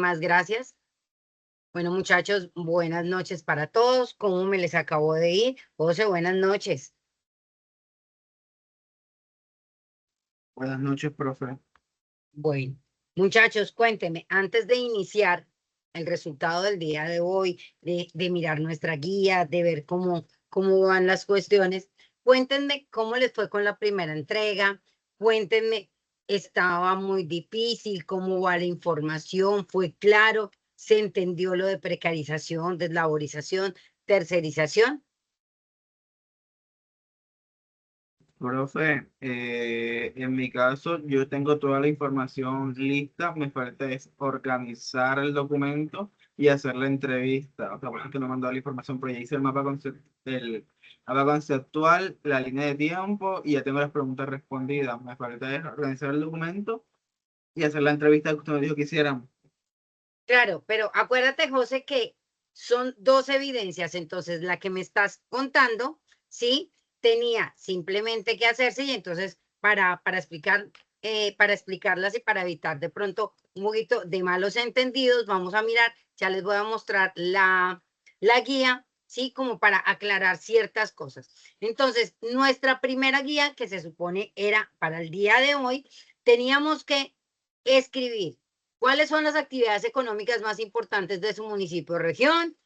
Muchísimas gracias. Bueno, muchachos, buenas noches para todos. ¿Cómo me les acabó de ir? José, buenas noches. Buenas noches, profe. Bueno, muchachos, cuéntenme, antes de iniciar el resultado del día de hoy, de mirar nuestra guía, de ver cómo van las cuestiones, cuéntenme cómo les fue con la primera entrega, cuéntenme, estaba muy difícil, cómo va la información, fue claro, se entendió lo de precarización, deslaborización, tercerización. Profe, en mi caso yo tengo toda la información lista, me falta es organizar el documento y hacer la entrevista. O sea, por ejemplo, no me han mandado la información, pero ya hice el mapa conceptual, la línea de tiempo y ya tengo las preguntas respondidas. Me falta es organizar el documento y hacer la entrevista que usted me dijo que hiciéramos. Claro, pero acuérdate, José, que son dos evidencias. Entonces, la que me estás contando, ¿sí? Tenía simplemente que hacerse y entonces para explicarlas y para evitar de pronto un poquito de malos entendidos, vamos a mirar, ya les voy a mostrar la guía, ¿sí? Como para aclarar ciertas cosas. Entonces, nuestra primera guía, que se supone era para el día de hoy, teníamos que escribir cuáles son las actividades económicas más importantes de su municipio o región,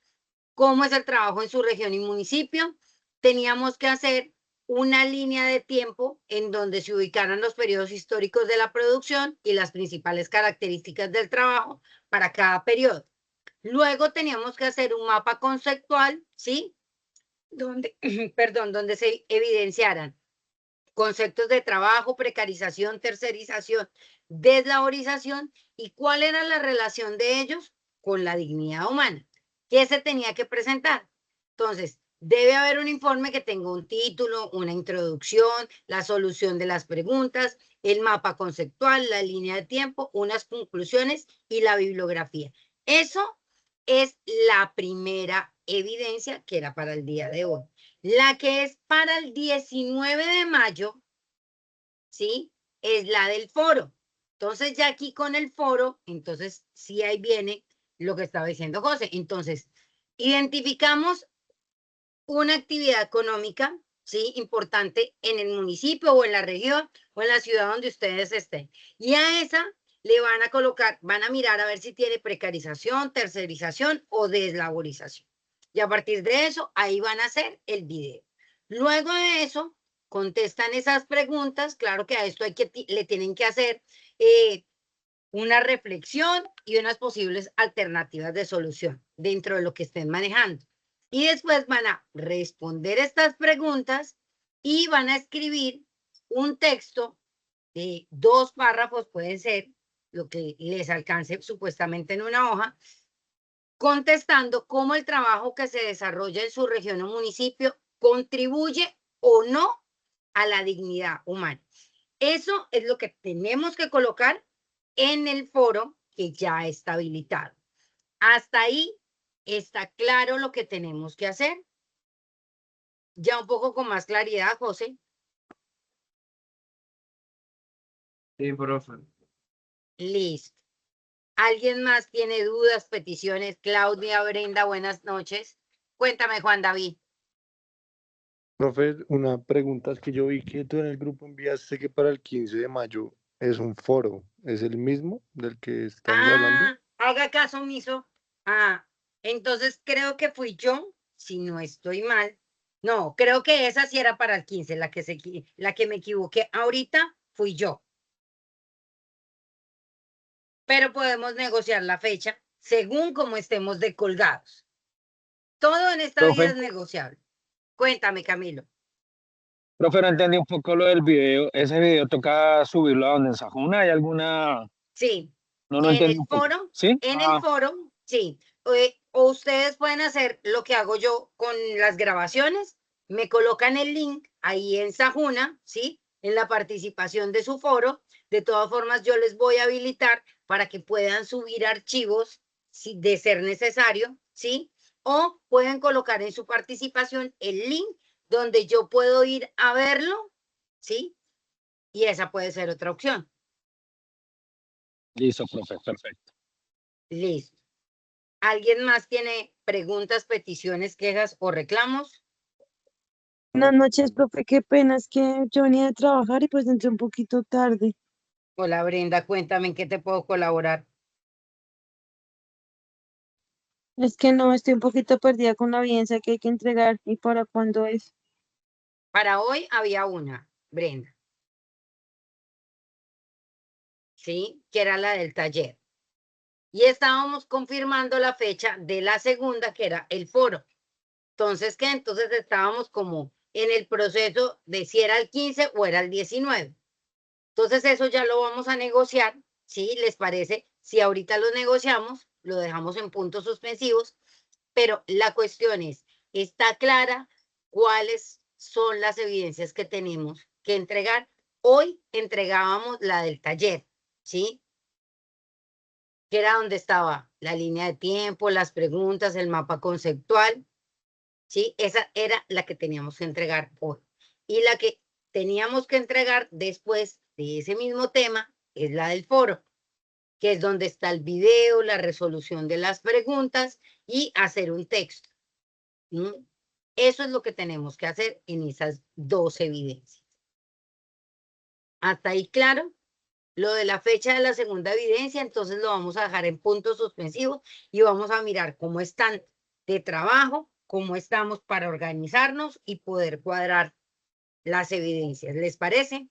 cómo es el trabajo en su región y municipio. Teníamos que hacer una línea de tiempo en donde se ubicaran los periodos históricos de la producción y las principales características del trabajo para cada periodo. Luego teníamos que hacer un mapa conceptual, ¿sí? Donde, perdón, donde se evidenciaran conceptos de trabajo, precarización, tercerización, deslaborización y cuál era la relación de ellos con la dignidad humana. ¿Qué se tenía que presentar? Entonces, debe haber un informe que tenga un título, una introducción, la solución de las preguntas, el mapa conceptual, la línea de tiempo, unas conclusiones y la bibliografía. Eso es la primera evidencia que era para el día de hoy. La que es para el 19 de mayo, ¿sí? Es la del foro. Entonces, ya aquí con el foro, entonces sí ahí viene lo que estaba diciendo José. Entonces, identificamos una actividad económica, ¿sí? Importante en el municipio o en la región o en la ciudad donde ustedes estén. Y a esa le van a colocar, van a mirar a ver si tiene precarización, tercerización o deslaborización. Y a partir de eso, ahí van a hacer el video. Luego de eso, contestan esas preguntas. Claro que a esto le tienen que hacer una reflexión y unas posibles alternativas de solución dentro de lo que estén manejando. Y después van a responder estas preguntas y van a escribir un texto de 2 párrafos, pueden ser lo que les alcance supuestamente en una hoja, contestando cómo el trabajo que se desarrolla en su región o municipio contribuye o no a la dignidad humana. Eso es lo que tenemos que colocar en el foro que ya está habilitado. Hasta ahí está claro lo que tenemos que hacer. Ya un poco con más claridad, José. Sí, profe. Listo. ¿Alguien más tiene dudas, peticiones? Claudia, Brenda, buenas noches. Cuéntame, Juan David. Profe, una pregunta es que yo vi que tú en el grupo enviaste que para el 15 de mayo es un foro. ¿Es el mismo del que estamos hablando? Haga caso omiso. Entonces creo que fui yo, si no estoy mal. No, creo que esa sí era para el 15, la que me equivoqué ahorita fui yo. Pero podemos negociar la fecha según como estemos de colgados. Todo en esta vida Profe, es negociable. Cuéntame, Camilo. profe, no entendí un poco lo del video. Ese video toca subirlo a donde en Sajuna. ¿Hay alguna? Sí, No, no entendí un poco. ¿Sí? en el foro, sí. O ustedes pueden hacer lo que hago yo con las grabaciones, me colocan el link ahí en Sajuna, ¿sí? En la participación de su foro. De todas formas, yo les voy a habilitar para que puedan subir archivos, si de ser necesario, ¿sí? O pueden colocar en su participación el link donde yo puedo ir a verlo, ¿sí? Y esa puede ser otra opción. Listo, profe, perfecto. Listo. ¿Alguien más tiene preguntas, peticiones, quejas o reclamos? Buenas noches, profe. Qué pena, es que yo venía de trabajar y pues entré un poquito tarde. Hola Brenda, cuéntame en qué te puedo colaborar. Es que no, estoy un poquito perdida con la evidencia que hay que entregar y para cuándo es. Para hoy había una, Brenda, ¿sí? Que era la del taller. Y estábamos confirmando la fecha de la segunda, que era el foro. Entonces, ¿qué? Entonces estábamos como en el proceso de si era el 15 o era el 19. Entonces, eso ya lo vamos a negociar, ¿sí? ¿Les parece? Si ahorita lo negociamos, lo dejamos en puntos suspensivos, pero la cuestión es, ¿está clara cuáles son las evidencias que tenemos que entregar? Hoy entregábamos la del taller, ¿sí? Que era donde estaba la línea de tiempo, las preguntas, el mapa conceptual, ¿sí? Esa era la que teníamos que entregar hoy. Y la que teníamos que entregar después de ese mismo tema es la del foro, que es donde está el video, la resolución de las preguntas y hacer un texto. Eso es lo que tenemos que hacer en esas dos evidencias. ¿Hasta ahí claro? Lo de la fecha de la segunda evidencia, entonces lo vamos a dejar en puntos suspensivos y vamos a mirar cómo están de trabajo, cómo estamos para organizarnos y poder cuadrar las evidencias. ¿Les parece?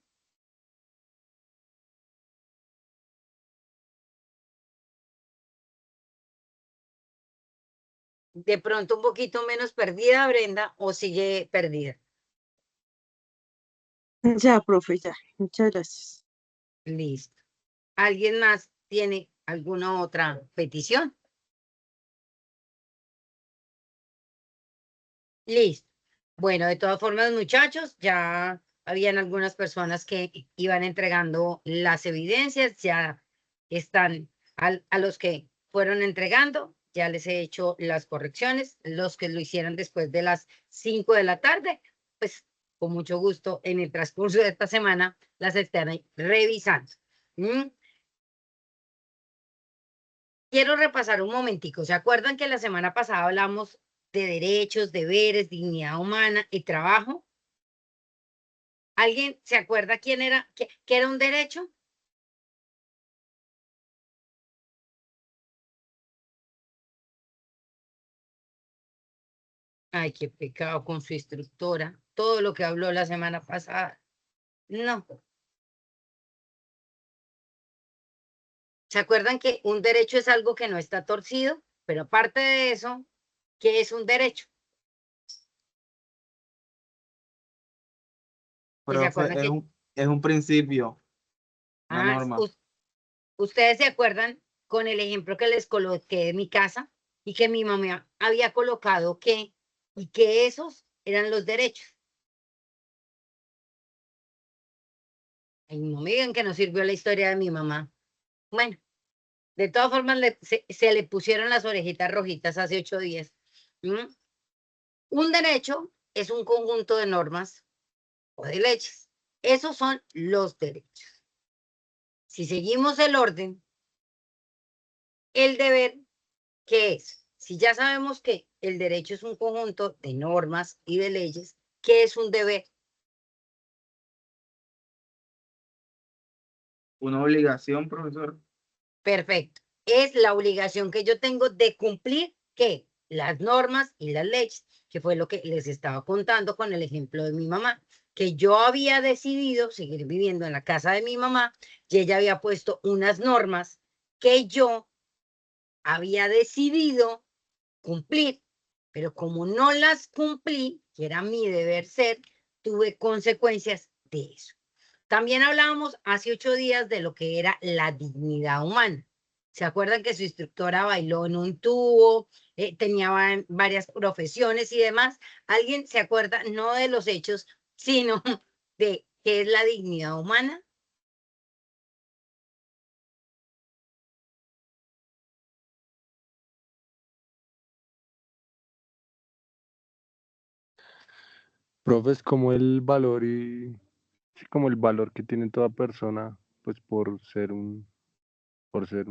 De pronto un poquito menos perdida, Brenda, o sigue perdida. Ya, profe, ya. Muchas gracias. Listo. ¿Alguien más tiene alguna otra petición? Listo. Bueno, de todas formas, muchachos, ya habían algunas personas que iban entregando las evidencias, ya están a los que fueron entregando, ya les he hecho las correcciones, los que lo hicieron después de las 5 de la tarde, pues con mucho gusto en el transcurso de esta semana las estaré revisando. Quiero repasar un momentico. ¿Se acuerdan que la semana pasada hablamos de derechos, deberes, dignidad humana y trabajo? ¿Alguien se acuerda quién era, qué era un derecho? Ay, qué pecado con su instructora. Todo lo que habló la semana pasada. No. ¿Se acuerdan que un derecho es algo que no está torcido? Pero aparte de eso, ¿qué es un derecho? ¿Y se Profe, acuerdan que es un principio, una ah, norma. ustedes se acuerdan con el ejemplo que les coloqué de mi casa y que mi mamá había colocado y que esos eran los derechos? Ay, no me digan que no sirvió la historia de mi mamá. Bueno, de todas formas se le pusieron las orejitas rojitas hace 8 días. ¿Mm? Un derecho es un conjunto de normas o de leyes. Esos son los derechos. Si seguimos el orden, el deber, ¿qué es? Si ya sabemos que el derecho es un conjunto de normas y de leyes, ¿qué es un deber? Una obligación, profesor. Perfecto. Es la obligación que yo tengo de cumplir, ¿qué? Las normas y las leyes, que fue lo que les estaba contando con el ejemplo de mi mamá, que yo había decidido seguir viviendo en la casa de mi mamá y ella había puesto unas normas que yo había decidido cumplir, pero como no las cumplí, que era mi deber ser, tuve consecuencias de eso. También hablábamos hace 8 días de lo que era la dignidad humana. ¿Se acuerdan que su instructora bailó en un tubo, tenía varias profesiones y demás? ¿Alguien se acuerda no de los hechos, sino de qué es la dignidad humana? Profe, es como el valor y sí, como el valor que tiene toda persona, pues por ser un ser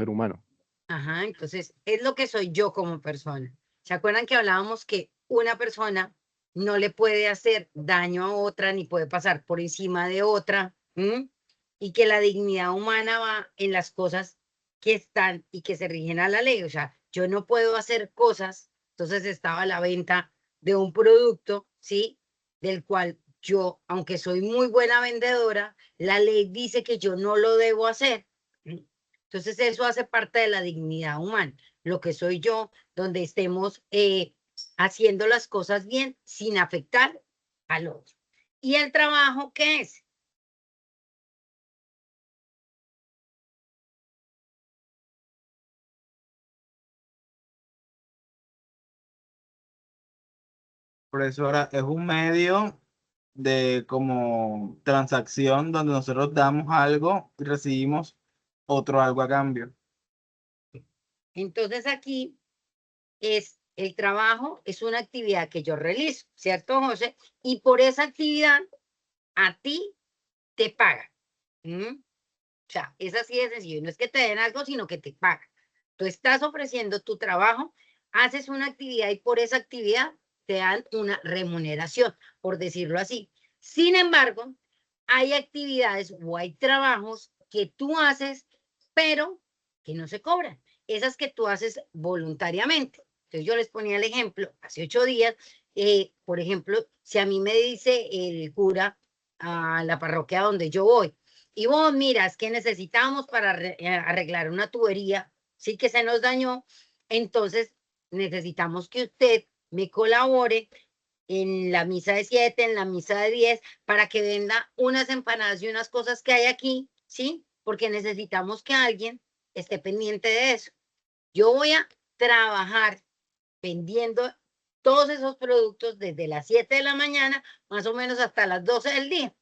humano. Ajá, entonces es lo que soy yo como persona. ¿Se acuerdan que hablábamos que una persona no le puede hacer daño a otra ni puede pasar por encima de otra? ¿Mm? Y que la dignidad humana va en las cosas que están y que se rigen a la ley. O sea, yo no puedo hacer cosas, entonces estaba a la venta de un producto, ¿sí? Del cual yo, aunque soy muy buena vendedora, la ley dice que yo no lo debo hacer. ¿Mm? Entonces eso hace parte de la dignidad humana, lo que soy yo, donde estemos haciendo las cosas bien sin afectar al otro. ¿Y el trabajo qué es? Profesora, es un medio de como transacción donde nosotros damos algo y recibimos otro algo a cambio. Entonces aquí es el trabajo, es una actividad que yo realizo, ¿cierto, José? Y por esa actividad a ti te pagan. ¿Mm? O sea, es así de sencillo. No es que te den algo, sino que te pagan. Tú estás ofreciendo tu trabajo, haces una actividad y por esa actividad te dan una remuneración, por decirlo así. Sin embargo, hay actividades o hay trabajos que tú haces, pero que no se cobran. Esas que tú haces voluntariamente. Entonces yo les ponía el ejemplo, hace 8 días, por ejemplo, si a mí me dice el cura a la parroquia donde yo voy, y vos miras que necesitamos para arreglar una tubería, sí que se nos dañó, entonces necesitamos que usted me colabore en la misa de 7, en la misa de 10, para que venda unas empanadas y unas cosas que hay aquí, ¿sí? Porque necesitamos que alguien esté pendiente de eso. Yo voy a trabajar vendiendo todos esos productos desde las 7 de la mañana, más o menos hasta las 12 del día.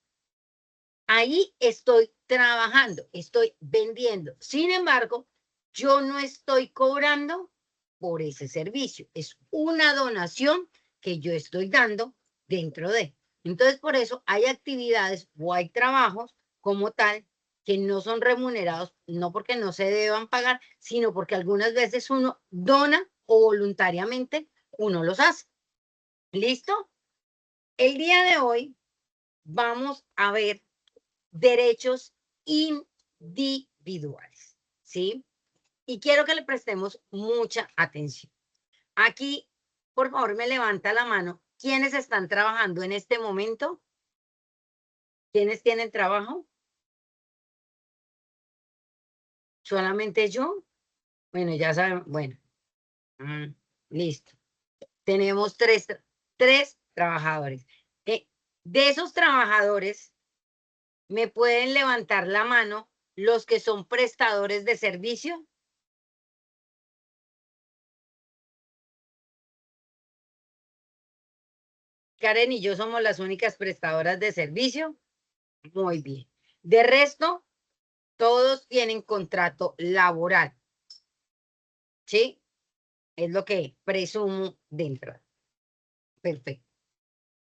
Ahí estoy trabajando, estoy vendiendo. Sin embargo, yo no estoy cobrando por ese servicio. Es una donación que yo estoy dando dentro de. Entonces, por eso hay actividades o hay trabajos como tal que no son remunerados, no porque no se deban pagar, sino porque algunas veces uno dona o voluntariamente uno los hace. ¿Listo? El día de hoy vamos a ver derechos individuales, ¿sí? Y quiero que le prestemos mucha atención. Aquí, por favor, me levanta la mano. ¿Quiénes están trabajando en este momento? ¿Quiénes tienen trabajo? ¿Solamente yo? Bueno, ya saben, bueno, listo. Tenemos tres trabajadores. De esos trabajadores, ¿me pueden levantar la mano los que son prestadores de servicio? Karen y yo somos las únicas prestadoras de servicio. Muy bien. De resto, todos tienen contrato laboral. ¿Sí? Es lo que presumo dentro. Perfecto.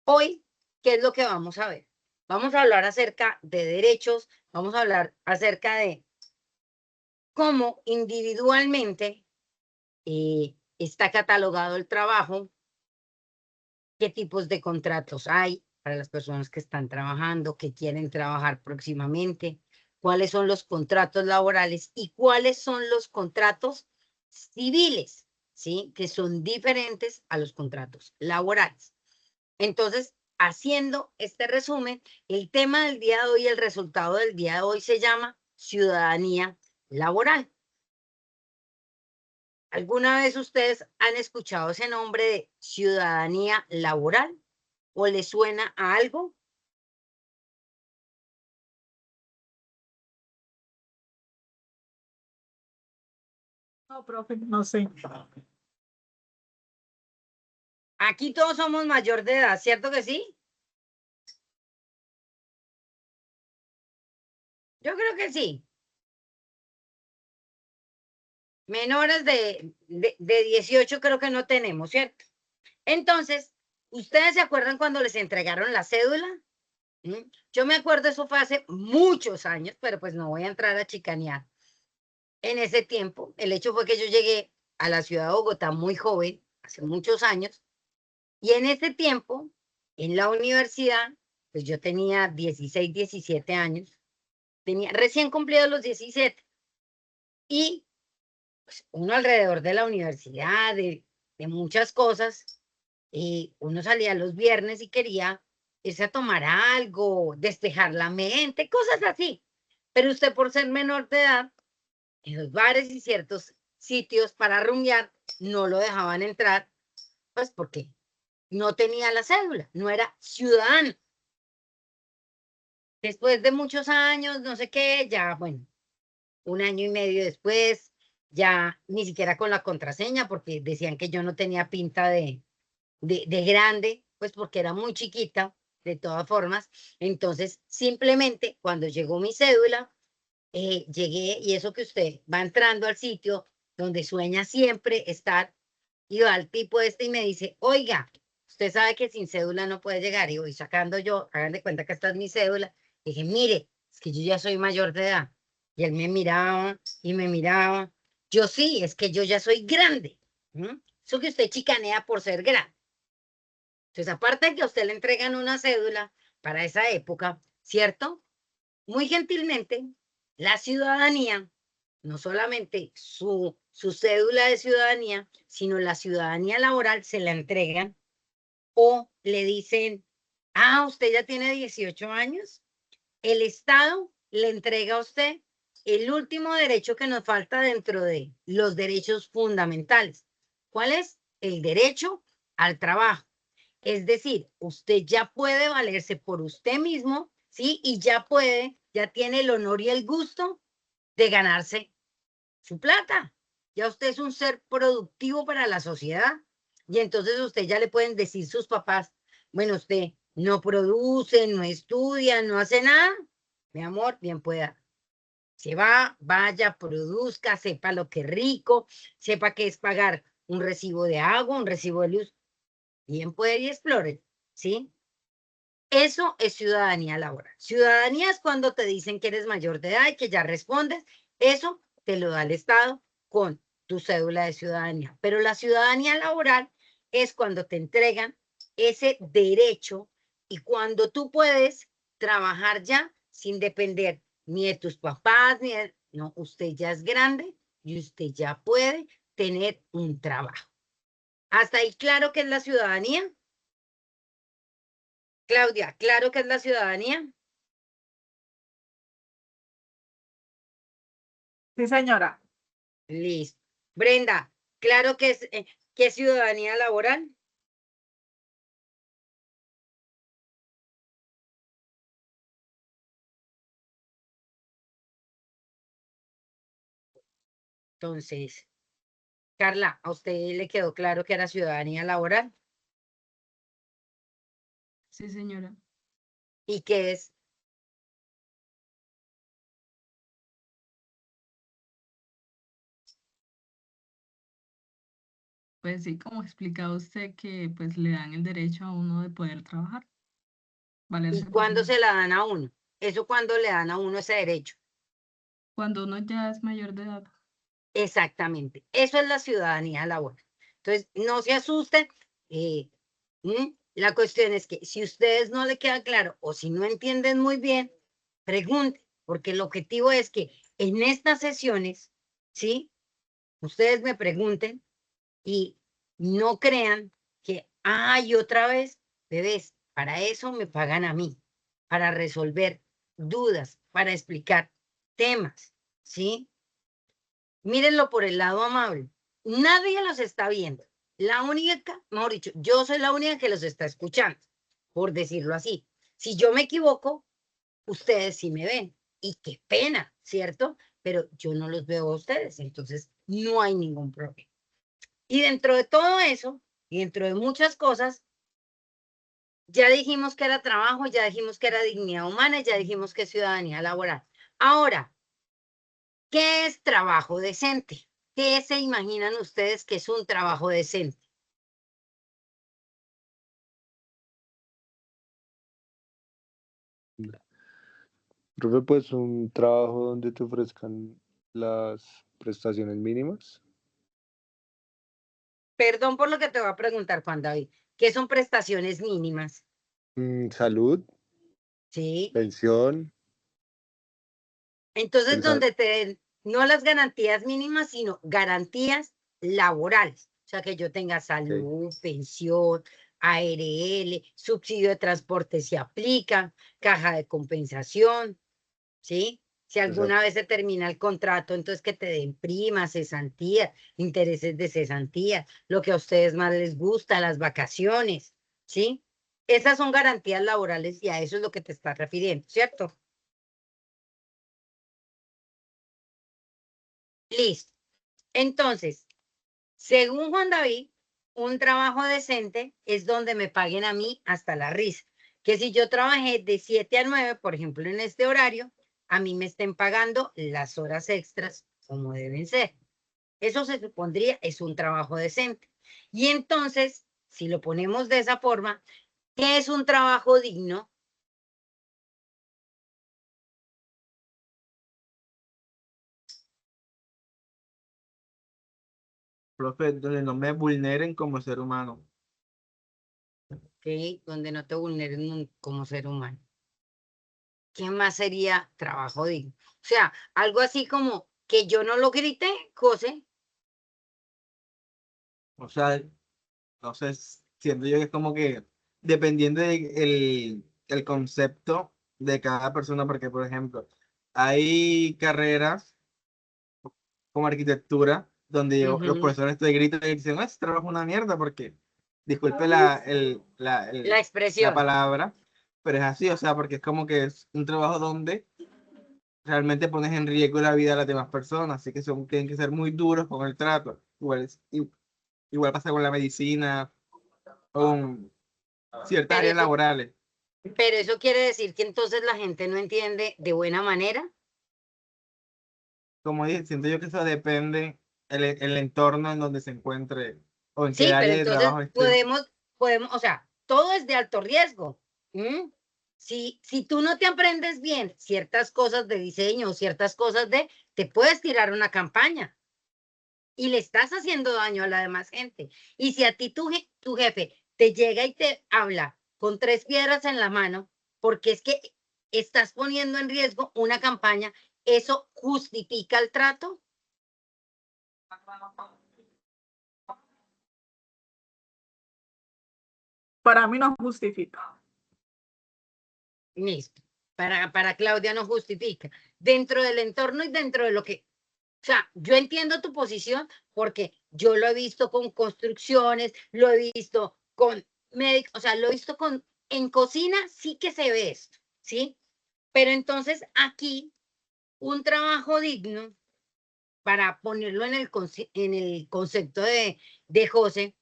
Hoy, ¿qué es lo que vamos a ver? Vamos a hablar acerca de derechos, vamos a hablar acerca de cómo individualmente está catalogado el trabajo, qué tipos de contratos hay para las personas que están trabajando, que quieren trabajar próximamente, cuáles son los contratos laborales y cuáles son los contratos civiles, ¿sí? Que son diferentes a los contratos laborales. Entonces, haciendo este resumen, el tema del día de hoy, el resultado del día de hoy se llama ciudadanía laboral. ¿Alguna vez ustedes han escuchado ese nombre de ciudadanía laboral? ¿O le suena a algo? No, profe, no sé. Aquí todos somos mayor de edad, ¿cierto que sí? Yo creo que sí. Menores de 18 creo que no tenemos, ¿cierto? Entonces, ¿ustedes se acuerdan cuando les entregaron la cédula? Yo me acuerdo, eso fue hace muchos años, pero pues no voy a entrar a chicanear. en ese tiempo, el hecho fue que yo llegué a la ciudad de Bogotá muy joven, hace muchos años, y en ese tiempo, en la universidad, pues yo tenía 16, 17 años, tenía recién cumplido los 17, y pues, uno alrededor de la universidad, de muchas cosas, y uno salía los viernes y quería irse a tomar algo, despejar la mente, cosas así. Pero usted por ser menor de edad, en los bares y ciertos sitios para rumbear, no lo dejaban entrar, pues porque no tenía la cédula, no era ciudadano. Después de muchos años, no sé qué, ya, bueno, un año y medio después, ya ni siquiera con la contraseña, porque decían que yo no tenía pinta de grande, pues porque era muy chiquita, de todas formas. Entonces, simplemente cuando llegó mi cédula, llegué y eso que usted va entrando al sitio donde sueña siempre estar, y va al tipo este y me dice, oiga, usted sabe que sin cédula no puede llegar, y voy sacando yo, hagan de cuenta que esta es mi cédula, y dije, mire, es que yo ya soy mayor de edad, y él me miraba y me miraba, yo sí, es que yo ya soy grande. Eso que usted chicanea por ser grande. Entonces, aparte de que a usted le entregan una cédula para esa época, ¿cierto? Muy gentilmente, la ciudadanía, no solamente su cédula de ciudadanía, sino la ciudadanía laboral se la entregan o le dicen, ah, usted ya tiene 18 años, el Estado le entrega a usted el último derecho que nos falta dentro de los derechos fundamentales. ¿Cuál es? El derecho al trabajo. Es decir, usted ya puede valerse por usted mismo, ¿sí? Y ya tiene el honor y el gusto de ganarse su plata. Ya usted es un ser productivo para la sociedad. Y entonces usted ya le pueden decir sus papás, bueno, usted no produce, no estudia, no hace nada. Mi amor, bien pueda. Se va, vaya, produzca, sepa lo que es rico, sepa que es pagar un recibo de agua, un recibo de luz. Bien puede y explore, ¿sí? Eso es ciudadanía laboral. Ciudadanía es cuando te dicen que eres mayor de edad y que ya respondes. Eso te lo da el Estado con tu cédula de ciudadanía. Pero la ciudadanía laboral es cuando te entregan ese derecho y cuando tú puedes trabajar ya sin depender ni de tus papás, ni de... No, usted ya es grande y usted ya puede tener un trabajo. ¿Hasta ahí claro que es la ciudadanía? Claudia, ¿claro que es la ciudadanía? Sí, señora. Listo. Brenda, claro que es ciudadanía laboral. Entonces, Carla, ¿a usted le quedó claro que era ciudadanía laboral? Sí, señora. ¿Y qué es? Pues sí, como explicaba usted que pues le dan el derecho a uno de poder trabajar, ¿Y valerse por cuándo uno. se la dan a uno? ¿Eso cuándo le dan a uno ese derecho? Cuando uno ya es mayor de edad. Exactamente. Eso es la ciudadanía laboral. Entonces, no se asusten. eh, La cuestión es que si ustedes no le queda claro o si no entienden muy bien, pregunten, porque el objetivo es que en estas sesiones, ¿sí? Ustedes me pregunten y no crean que, ay, otra vez, bebés, para eso me pagan a mí, para resolver dudas, para explicar temas, ¿sí? Mírenlo por el lado amable. Nadie los está viendo. La única, mejor dicho, yo soy la única que los está escuchando, por decirlo así. Si yo me equivoco, ustedes sí me ven. Y qué pena, ¿cierto? Pero yo no los veo a ustedes, entonces no hay ningún problema. Y dentro de todo eso, y dentro de muchas cosas, ya dijimos que era trabajo, ya dijimos que era dignidad humana, ya dijimos que es ciudadanía laboral. Ahora, ¿qué es trabajo decente? ¿Qué se imaginan ustedes que es un trabajo decente? Profe, pues un trabajo donde te ofrezcan las prestaciones mínimas. Perdón por lo que te voy a preguntar, Juan David. ¿Qué son prestaciones mínimas? Salud, Sí. pensión, Entonces, el sal- donde te den no las garantías mínimas, sino garantías laborales. O sea, que yo tenga ok, salud, pensión, ARL, subsidio de transporte si aplica, caja de compensación, ¿sí? Si alguna exacto. vez se termina el contrato, entonces que te den primas, cesantías, intereses de cesantía, lo que a ustedes más les gusta, las vacaciones, ¿sí? Esas son garantías laborales y a eso es lo que te estás refiriendo, ¿cierto? Listo. Entonces, según Juan David, un trabajo decente es donde me paguen a mí hasta la risa. Que si yo trabajé de 7 a 9, por ejemplo, en este horario, a mí me estén pagando las horas extras como deben ser. Eso se supondría es un trabajo decente. Y entonces, si lo ponemos de esa forma, ¿qué es un trabajo digno? Profe, donde no me vulneren como ser humano. ¿Ok? Donde no te vulneren como ser humano. ¿Qué más sería trabajo digno? O sea, algo así como que yo no lo grite, José. O sea, no sé, siento yo que es como que dependiendo el concepto de cada persona, porque por ejemplo, hay carreras como arquitectura donde los Ujú. profesores te gritan y dicen, este trabajo es una mierda porque, disculpe La la expresión. palabra, pero es así, o sea, porque es como que es un trabajo donde realmente pones en riesgo la vida de las demás personas, así que tienen que ser muy duros con el trato. Igual pasa con la medicina, con ciertas Pero áreas eso, laborales. pero eso quiere decir que entonces la gente no entiende de buena manera. Como dije, siento yo que eso depende el entorno en donde se encuentre o en qué Sí, pero área de entonces trabajo esté. podemos, o sea, todo es de alto riesgo. ¿M? Si tú no te aprendes bien ciertas cosas de diseño o ciertas cosas te puedes tirar una campaña y le estás haciendo daño a la demás gente. Y si a ti tu jefe te llega y te habla con 3 piedras en la mano, porque es que estás poniendo en riesgo una campaña, ¿eso justifica el trato? Para mí no justifica. Listo. Para Claudia no justifica. Dentro del entorno y dentro de lo que... O sea, yo entiendo tu posición porque yo lo he visto con construcciones, lo he visto con médicos, o sea, lo he visto en cocina, sí que se ve esto, ¿sí? Pero entonces aquí un trabajo digno, para ponerlo en el concepto de José,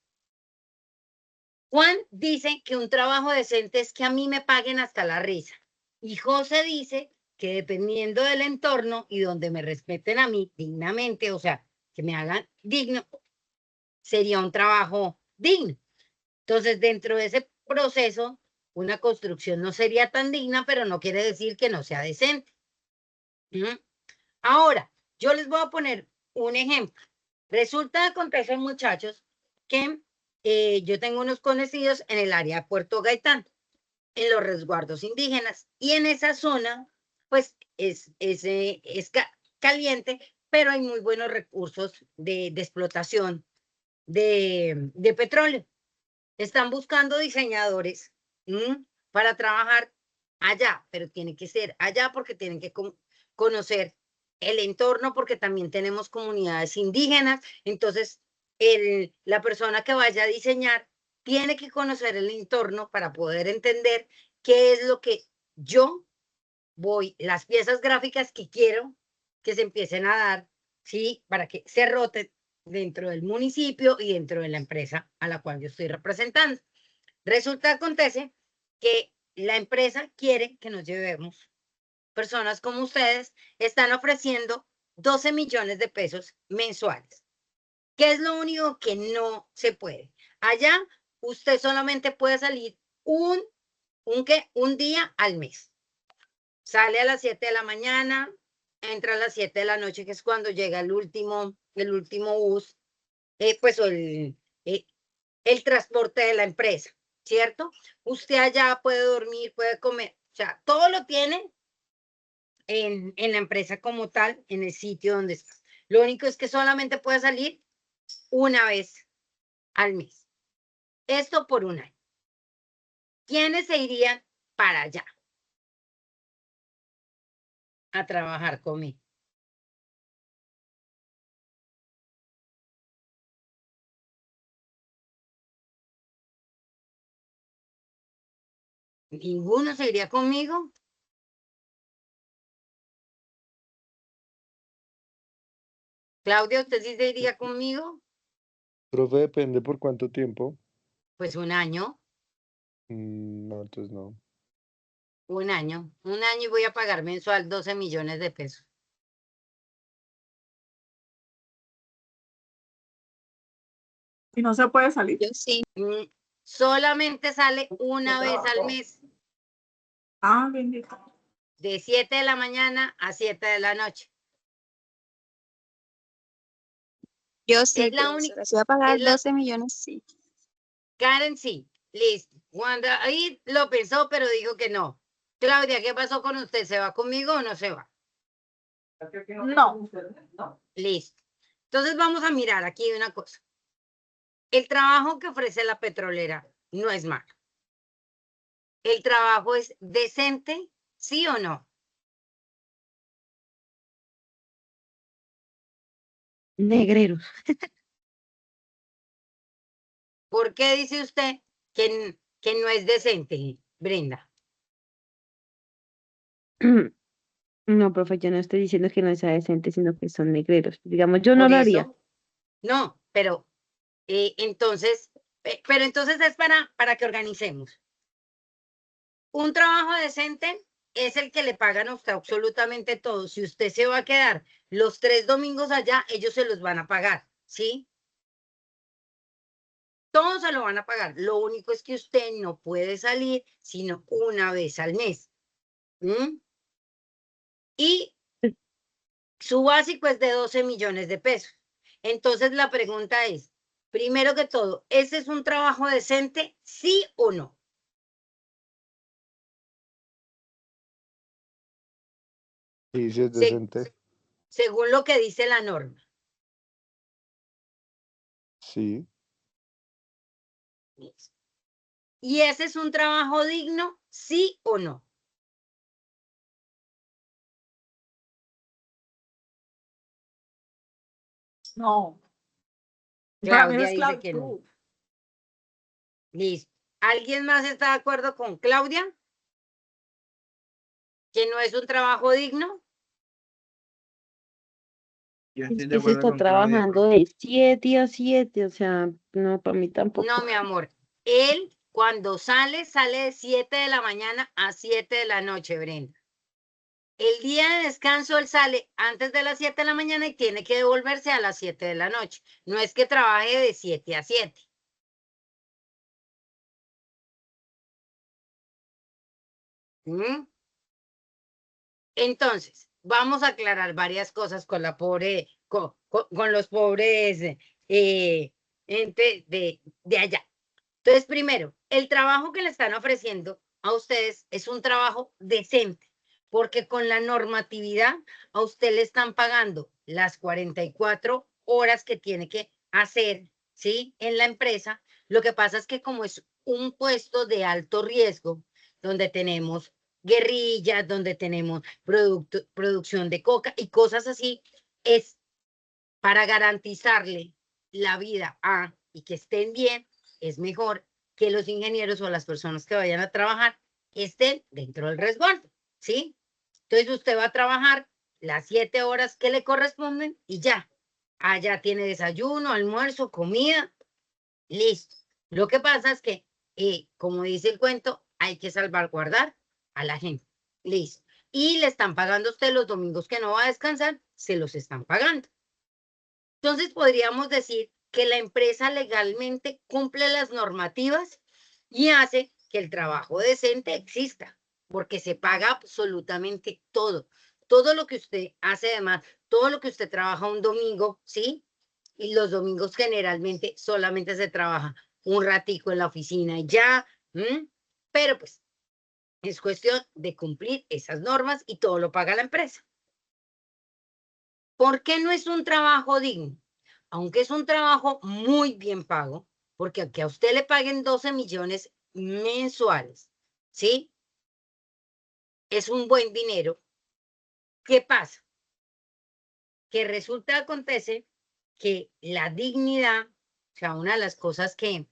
Juan dice que un trabajo decente es que a mí me paguen hasta la risa. Y José dice que dependiendo del entorno y donde me respeten a mí dignamente, o sea, que me hagan digno, sería un trabajo digno. Entonces, dentro de ese proceso, una construcción no sería tan digna, pero no quiere decir que no sea decente. ¿Mm? Ahora, yo les voy a poner un ejemplo. Resulta, acontece, muchachos, que yo tengo unos conocidos en el área de Puerto Gaitán, en los resguardos indígenas, y en esa zona, pues es caliente, pero hay muy buenos recursos de explotación de petróleo. Están buscando diseñadores para trabajar allá, pero tiene que ser allá porque tienen que conocer el entorno, porque también tenemos comunidades indígenas. Entonces, la persona que vaya a diseñar tiene que conocer el entorno para poder entender qué es lo que yo las piezas gráficas que quiero que se empiecen a dar, ¿sí? Para que se roten dentro del municipio y dentro de la empresa a la cual yo estoy representando. Resulta, acontece que la empresa quiere que nos llevemos. Personas como ustedes están ofreciendo 12 millones de pesos mensuales. ¿Qué es lo único que no se puede? Allá usted solamente puede salir un día al mes. Sale a las 7 de la mañana, entra a las 7 de la noche, que es cuando llega el último bus, pues o el transporte de la empresa, ¿cierto? Usted allá puede dormir, puede comer, o sea, todo lo tiene en la empresa como tal, en el sitio donde está. Lo único es que solamente puede salir una vez al mes. Esto por un año. ¿Quiénes se irían para allá a trabajar conmigo? ¿Ninguno se iría conmigo? Claudia, ¿usted sí se iría conmigo? Profe, depende por cuánto tiempo. Pues un año, No, entonces no. un año y voy a pagar mensual 12 millones de pesos. Y no se puede salir. Yo sí. Solamente sale una vez al mes, Ah, bendito. de 7 de la mañana a 7 de la noche. Yo sí, Es la profesora. única, Si va a pagar es la, 12 millones, sí. Karen sí, listo. Juan ahí lo pensó, pero dijo que no. Claudia, ¿qué pasó con usted? ¿Se va conmigo o no se va? No. Listo. Entonces vamos a mirar aquí una cosa. El trabajo que ofrece la petrolera no es malo. ¿El trabajo es decente? ¿Sí o no? Negreros. ¿Por qué dice usted que no es decente, Brenda? No, profe, yo no estoy diciendo que no sea decente, sino que son negreros. Digamos, yo no Por lo haría. eso, no, pero entonces, pero entonces es para que organicemos. Un trabajo decente es el que le pagan a usted absolutamente todo. Si usted se va a quedar los 3 domingos allá, ellos se los van a pagar, ¿sí? Todos se lo van a pagar. Lo único es que usted no puede salir sino una vez al mes. ¿Mm? Y su básico es de 12 millones de pesos. Entonces la pregunta es, primero que todo, ¿ese es un trabajo decente, sí o no? Sí, sí es Se- decente. según lo que dice la norma. Sí. ¿Y ese es un trabajo digno, sí o no? No. Para mí Claudia es dice que no. esclavitud. Listo. ¿Alguien más está de acuerdo con Claudia? ¿Que no es un trabajo digno? Yo Es estoy de que se acuerdo está con Claudia, trabajando profe. de 7 a 7, o sea, no, para mí tampoco. No, mi amor. Él cuando sale, sale de 7 de la mañana a 7 de la noche, Brenda. El día de descanso él sale antes de las 7 de la mañana y tiene que devolverse a las 7 de la noche. No es que trabaje de 7 a 7. ¿Mm? Entonces, vamos a aclarar varias cosas con la pobre, con los pobres gente de allá. Entonces, primero, el trabajo que le están ofreciendo a ustedes es un trabajo decente, porque con la normatividad a usted le están pagando las 44 horas que tiene que hacer, ¿sí? En la empresa. Lo que pasa es que como es un puesto de alto riesgo, donde tenemos guerrillas, donde tenemos producción de coca y cosas así, es para garantizarle la vida y que estén bien, es mejor que los ingenieros o las personas que vayan a trabajar estén dentro del resguardo, ¿sí? Entonces usted va a trabajar las 7 horas que le corresponden y ya. Allá tiene desayuno, almuerzo, comida, listo. Lo que pasa es que, como dice el cuento, hay que salvaguardar a la gente. Listo. Y le están pagando a usted los domingos que no va a descansar, se los están pagando. Entonces podríamos decir que la empresa legalmente cumple las normativas y hace que el trabajo decente exista, porque se paga absolutamente todo. todo lo que usted hace además, todo lo que usted trabaja un domingo, ¿sí? Y los domingos generalmente solamente se trabaja un ratico en la oficina y ya, pero pues es cuestión de cumplir esas normas y todo lo paga la empresa. ¿Por qué no es un trabajo digno? Aunque es un trabajo muy bien pago, porque aunque a usted le paguen 12 millones mensuales, ¿sí? Es un buen dinero. ¿Qué pasa? Que resulta, acontece que la dignidad, o sea, una de las cosas que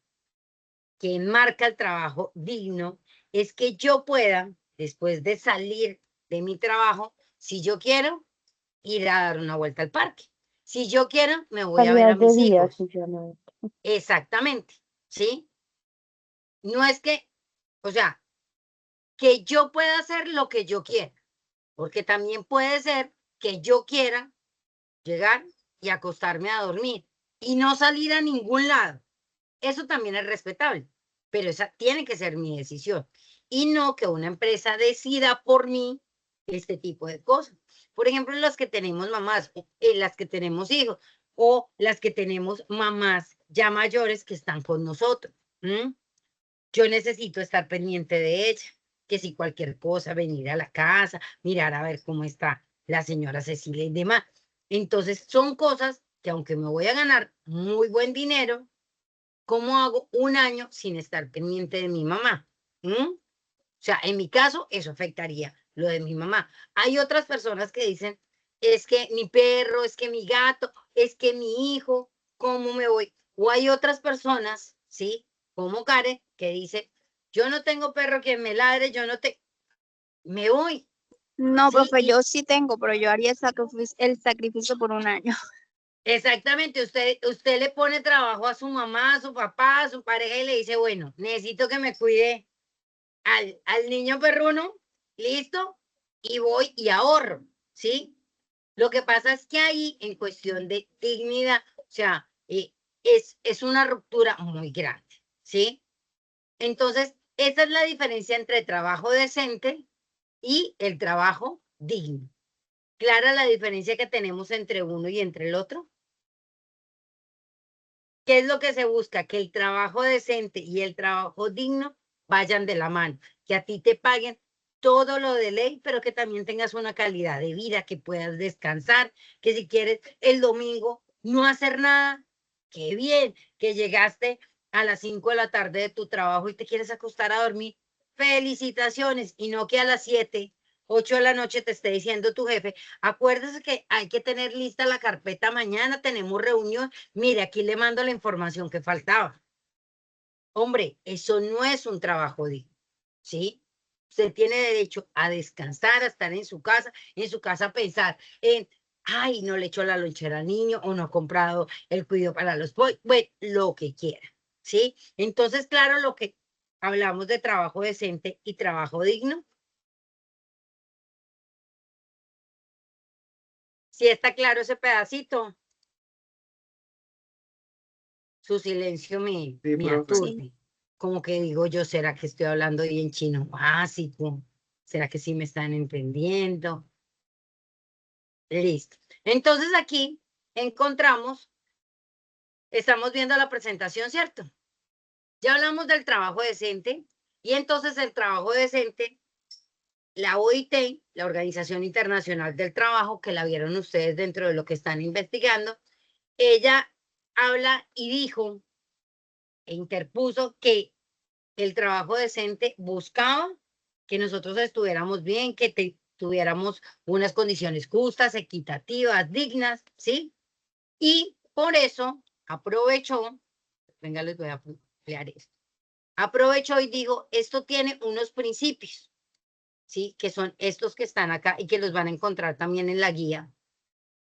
enmarca el trabajo digno es que yo pueda, después de salir de mi trabajo, si yo quiero, ir a dar una vuelta al parque. Si yo quiero, me voy a ver a Calidad de mis vida hijos. se llama. Exactamente, ¿sí? No es que, o sea, que yo pueda hacer lo que yo quiera, porque también puede ser que yo quiera llegar y acostarme a dormir y no salir a ningún lado. Eso también es respetable, pero esa tiene que ser mi decisión y no que una empresa decida por mí este tipo de cosas. Por ejemplo, las que tenemos mamás, las que tenemos hijos o las que tenemos mamás ya mayores que están con nosotros. Yo necesito estar pendiente de ella, que si cualquier cosa, venir a la casa, mirar a ver cómo está la señora Cecilia y demás. Entonces, son cosas que aunque me voy a ganar muy buen dinero, ¿cómo hago un año sin estar pendiente de mi mamá? O sea, en mi caso, eso afectaría lo de mi mamá. Hay otras personas que dicen, es que mi perro, es que mi gato, es que mi hijo, ¿cómo me voy? O hay otras personas, ¿sí? Como Karen, que dice, yo no tengo perro que me ladre, yo no te... Me voy. No, Sí, profe, yo sí tengo, pero yo haría el sacrificio por un año. exactamente, usted le pone trabajo a su mamá, a su papá, a su pareja y le dice, bueno, necesito que me cuide al niño perruno, listo, y voy y ahorro, ¿sí? Lo que pasa es que ahí, en cuestión de dignidad, o sea, es una ruptura muy grande, ¿sí? Entonces, esa es la diferencia entre trabajo decente y el trabajo digno. ¿Clara la diferencia que tenemos entre uno y entre el otro? ¿Qué es lo que se busca? Que el trabajo decente y el trabajo digno vayan de la mano, que a ti te paguen todo lo de ley, pero que también tengas una calidad de vida, que puedas descansar, que si quieres el domingo no hacer nada, qué bien, que llegaste a las 5 de la tarde de tu trabajo y te quieres acostar a dormir, felicitaciones, y no que a las 7, 8 de la noche te esté diciendo tu jefe, acuérdese que hay que tener lista la carpeta mañana, tenemos reunión, mire, aquí le mando la información que faltaba. Hombre, eso no es un trabajo digno, ¿sí? Usted tiene derecho a descansar, a estar en su casa pensar en, ay, no le echó la lonchera al niño o no ha comprado el cuido para los pollos, bueno, lo que quiera, ¿sí? Entonces, claro, lo que hablamos de trabajo decente y trabajo digno. ¿Sí está claro ese pedacito? Su silencio me Sí, profe. aturde. Como que digo yo, ¿será que estoy hablando bien chino básico? ¿Será que sí me están entendiendo? Listo. Entonces aquí encontramos, estamos viendo la presentación, ¿cierto? Ya hablamos del trabajo decente y entonces el trabajo decente, la OIT, la Organización Internacional del Trabajo, que la vieron ustedes dentro de lo que están investigando, ella habla y dijo e interpuso que el trabajo decente buscaba que nosotros estuviéramos bien, que tuviéramos unas condiciones justas, equitativas, dignas, ¿sí? Y por eso aprovechó, venga, les voy a ampliar esto, aprovechó y dijo, esto tiene unos principios, ¿sí? Que son estos que están acá y que los van a encontrar también en la guía.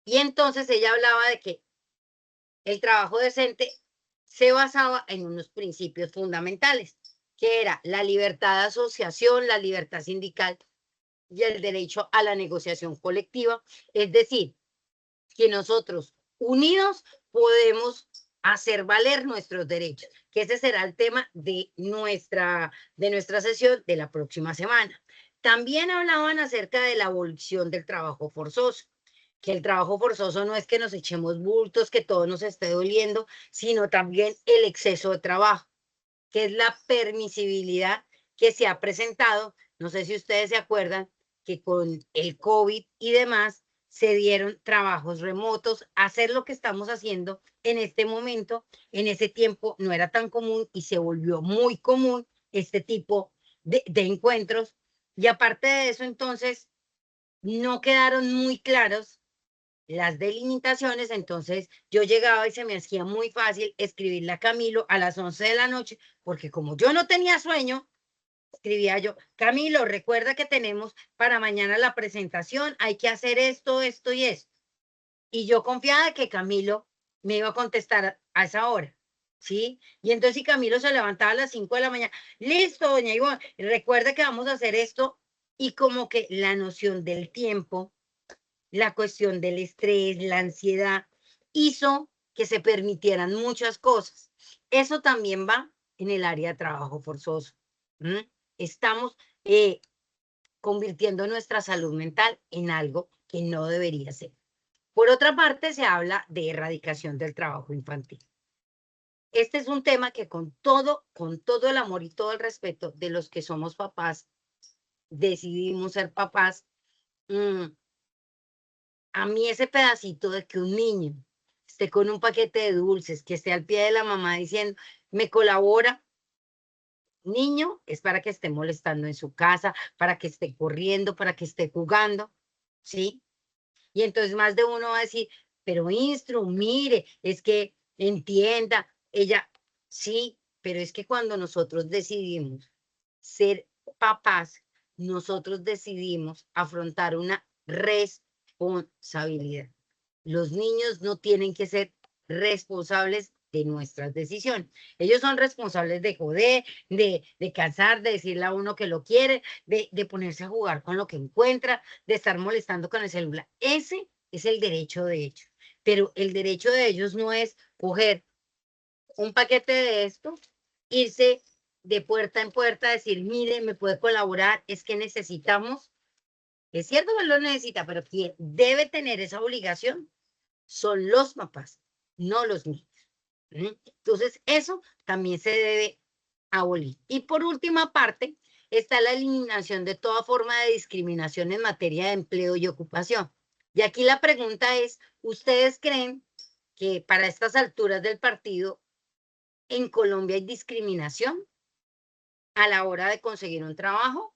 Y entonces ella hablaba de que el trabajo decente se basaba en unos principios fundamentales, que era la libertad de asociación, la libertad sindical y el derecho a la negociación colectiva. Es decir, que nosotros unidos podemos hacer valer nuestros derechos, que ese será el tema de nuestra sesión de la próxima semana. También hablaban acerca de la abolición del trabajo forzoso, que el trabajo forzoso no es que nos echemos bultos, que todo nos esté doliendo, sino también el exceso de trabajo, que es la permisibilidad que se ha presentado. No sé si ustedes se acuerdan que con el COVID y demás se dieron trabajos remotos. Hacer lo que estamos haciendo en este momento, en ese tiempo no era tan común y se volvió muy común este tipo de encuentros. Y aparte de eso, entonces, no quedaron muy claros las delimitaciones, entonces yo llegaba y se me hacía muy fácil escribirle a Camilo a las 11 de la noche, porque como yo no tenía sueño, escribía yo, Camilo, recuerda que tenemos para mañana la presentación, hay que hacer esto, esto y esto. Y yo confiaba que Camilo me iba a contestar a esa hora, ¿sí? Y entonces si Camilo se levantaba a las 5 de la mañana, listo, doña Ivonne, recuerde que vamos a hacer esto, y como que la noción del tiempo, la cuestión del estrés, la ansiedad, hizo que se permitieran muchas cosas. Eso también va en el área de trabajo forzoso. Estamos convirtiendo nuestra salud mental en algo que no debería ser. Por otra parte, se habla de erradicación del trabajo infantil. Este es un tema que con todo el amor y todo el respeto de los que somos papás, decidimos ser papás, a mí ese pedacito de que un niño esté con un paquete de dulces, que esté al pie de la mamá diciendo, me colabora, niño, es para que esté molestando en su casa, para que esté corriendo, para que esté jugando, ¿sí? Y entonces más de uno va a decir, pero Instru, mire, es que entienda, ella, sí, pero es que cuando nosotros decidimos ser papás, nosotros decidimos afrontar una responsabilidad. Los niños no tienen que ser responsables de nuestras decisiones. Ellos son responsables de joder, de cansar, de decirle a uno que lo quiere, de ponerse a jugar con lo que encuentra, de estar molestando con el celular. Ese es el derecho de ellos. Pero el derecho de ellos no es coger un paquete de esto, irse de puerta en puerta, decir, mire, me puede colaborar, es que necesitamos. Es cierto que lo necesita, pero quien debe tener esa obligación son los papás, no los niños. Entonces, eso también se debe abolir. Y por última parte, está la eliminación de toda forma de discriminación en materia de empleo y ocupación. Y aquí la pregunta es, ¿ustedes creen que para estas alturas del partido en Colombia hay discriminación a la hora de conseguir un trabajo?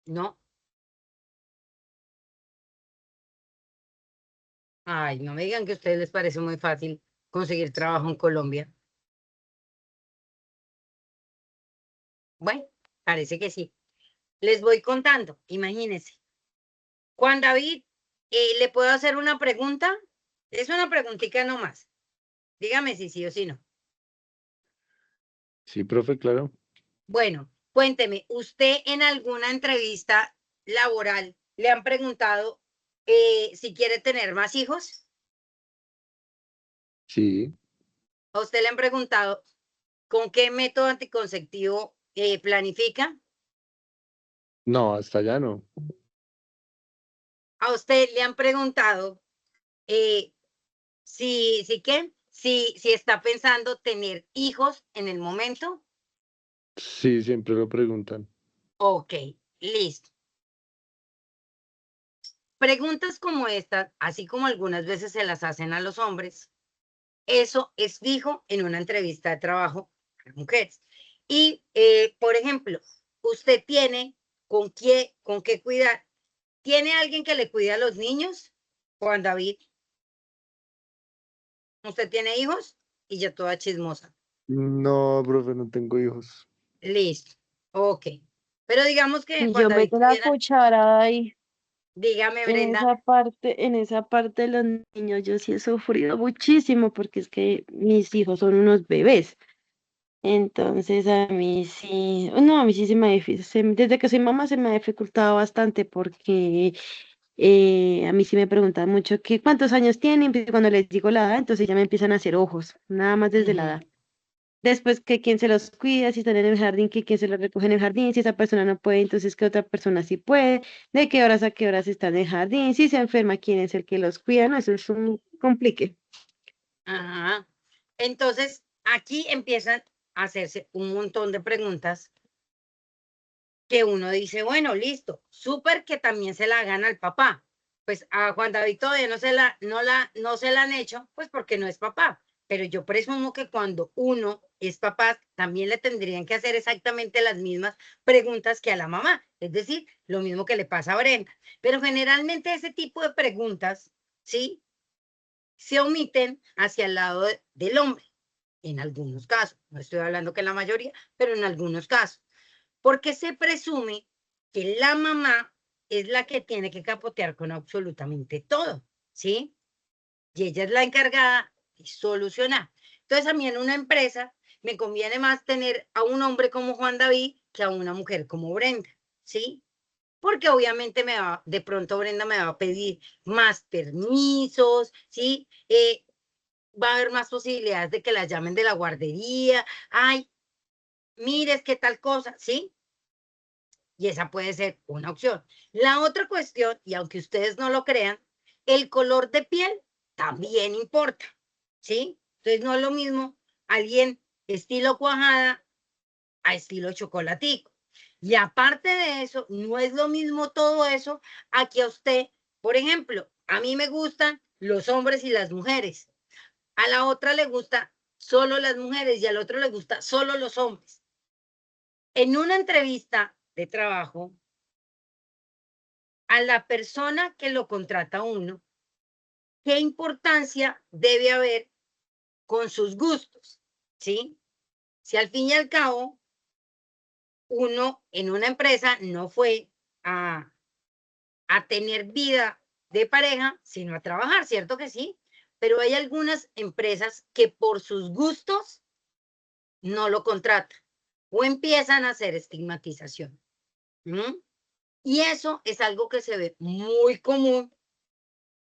No. Ay, no me digan que a ustedes les parece muy fácil conseguir trabajo en Colombia. Bueno, parece que sí. Les voy contando, imagínense. Juan David, ¿le puedo hacer una pregunta? Es una preguntita nomás. Dígame si sí o si no. Sí, profe, claro. Bueno, cuénteme, ¿usted en alguna entrevista laboral le han preguntado si quiere tener más hijos? Sí, ¿A usted le han preguntado con qué método anticonceptivo planifica? no, hasta allá no. ¿A usted le han preguntado si está pensando tener hijos en el momento? Sí, siempre lo preguntan. Ok, listo. Preguntas como estas, así como algunas veces se las hacen a los hombres, eso es fijo en una entrevista de trabajo a mujeres. Y, por ejemplo, usted tiene con qué cuidar. ¿Tiene alguien que le cuide a los niños? Juan David, ¿usted tiene hijos? Y ya toda chismosa. No, profe, no tengo hijos. Listo, ok. Pero digamos que Y Juan yo David meto la tuviera, cuchara ahí. dígame, En Brenda. esa parte de los niños yo sí he sufrido muchísimo porque es que mis hijos son unos bebés. Entonces a mí sí, no, a mí sí se me desde que soy mamá se me ha dificultado bastante porque A mí sí me preguntan mucho que cuántos años tienen, y cuando les digo la edad, entonces ya me empiezan a hacer ojos, nada más desde la Ujú. edad. Después que quién se los cuida, si están en el jardín, que quién se los recoge en el jardín, si esa persona no puede, entonces que otra persona sí puede, de qué horas a qué horas están en el jardín, si se enferma, quién es el que los cuida, no, eso es un complique. Ajá. Entonces, aquí empiezan a hacerse un montón de preguntas que uno dice, bueno, listo, súper que también se la hagan al papá. Pues a Juan David todavía no se la han hecho, pues porque no es papá. Pero yo presumo que cuando uno es papá, también le tendrían que hacer exactamente las mismas preguntas que a la mamá. Es decir, lo mismo que le pasa a Brenda. Pero generalmente ese tipo de preguntas, ¿sí? Se omiten hacia el lado del hombre, en algunos casos. No estoy hablando que en la mayoría, pero en algunos casos. Porque se presume que la mamá es la que tiene que capotear con absolutamente todo, ¿sí? Y ella es la encargada de solucionar. Entonces, a mí en una empresa me conviene más tener a un hombre como Juan David que a una mujer como Brenda, ¿sí? Porque obviamente de pronto Brenda me va a pedir más permisos, ¿sí? Va a haber más posibilidades de que la llamen de la guardería. Ay, mires qué tal cosa, ¿sí? Y esa puede ser una opción. La otra cuestión, y aunque ustedes no lo crean, el color de piel también importa, ¿sí? Entonces no es lo mismo alguien estilo cuajada a estilo chocolatico. Y aparte de eso, no es lo mismo todo eso a que a usted, por ejemplo, a mí me gustan los hombres y las mujeres. A la otra le gusta solo las mujeres y al otro le gusta solo los hombres. En una entrevista de trabajo, a la persona que lo contrata a uno, ¿qué importancia debe haber con sus gustos? ¿Sí? Si al fin y al cabo uno en una empresa no fue a tener vida de pareja, sino a trabajar, ¿cierto que sí? Pero hay algunas empresas que por sus gustos no lo contratan o empiezan a hacer estigmatización. ¿Mm? Y eso es algo que se ve muy común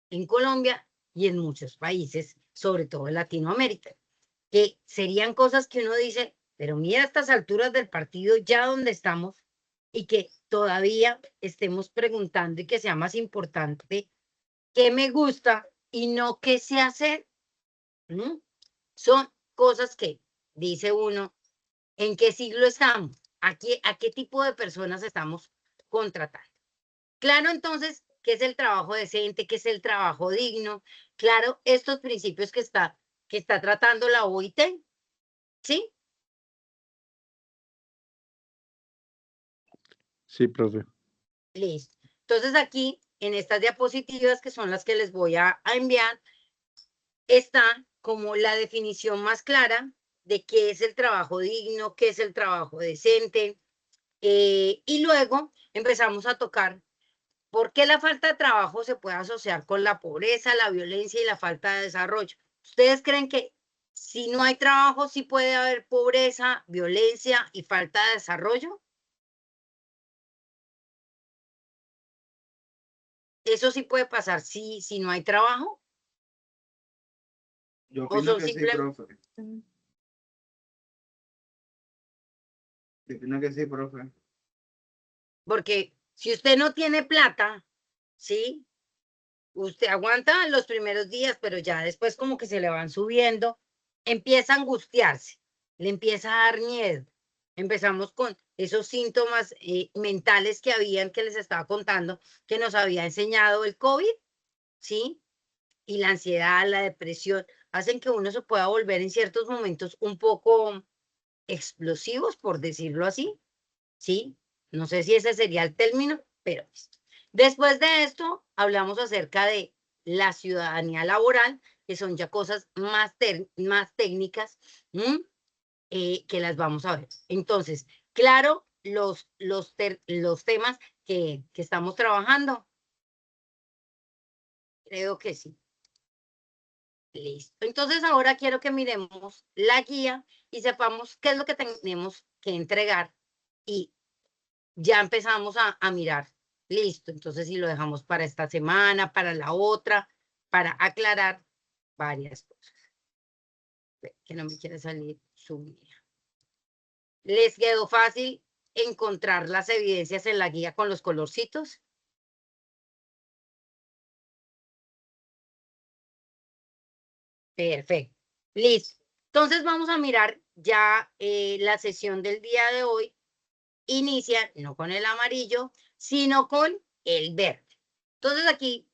en Colombia y en muchos países, sobre todo en Latinoamérica, que serían cosas que uno dice, pero mira a estas alturas del partido ya donde estamos y que todavía estemos preguntando y que sea más importante qué me gusta y no qué sé hacer. ¿Mm? Son cosas que dice uno, ¿en qué siglo estamos? ¿A qué tipo de personas estamos contratando? Claro, entonces, ¿qué es el trabajo decente? ¿Qué es el trabajo digno? Claro, estos principios que está tratando la OIT, ¿sí? Sí, profe. Listo. Entonces aquí, en estas diapositivas, que son las que les voy a enviar, está como la definición más clara de qué es el trabajo digno, qué es el trabajo decente, y luego empezamos a tocar por qué la falta de trabajo se puede asociar con la pobreza, la violencia y la falta de desarrollo. ¿Ustedes creen que si no hay trabajo sí puede haber pobreza, violencia y falta de desarrollo? ¿Eso sí puede pasar si no hay trabajo? Yo ¿O opino son que sí, simplemente... profe. Yo opino que sí, profe. Porque si usted no tiene plata, ¿sí? Usted aguanta los primeros días, pero ya después como que se le van subiendo, empieza a angustiarse, le empieza a dar miedo. Empezamos con esos síntomas mentales que habían, que les estaba contando, que nos había enseñado el COVID, ¿sí? Y la ansiedad, la depresión, hacen que uno se pueda volver en ciertos momentos un poco explosivos, por decirlo así, ¿sí? No sé si ese sería el término, pero después de esto hablamos acerca de la ciudadanía laboral, que son ya cosas más técnicas, que las vamos a ver. Entonces, claro, los temas que estamos trabajando, creo que sí. Listo. Entonces, ahora quiero que miremos la guía y sepamos qué es lo que tenemos que entregar y ya empezamos a mirar Listo, entonces si lo dejamos para esta semana, para la otra, para aclarar varias cosas. Que no me quiere salir su guía. ¿Les quedó fácil encontrar las evidencias en la guía con los colorcitos? Perfecto. Listo. Entonces vamos a mirar ya la sesión del día de hoy. Inicia no con el amarillo, sino con el verde. Entonces aquí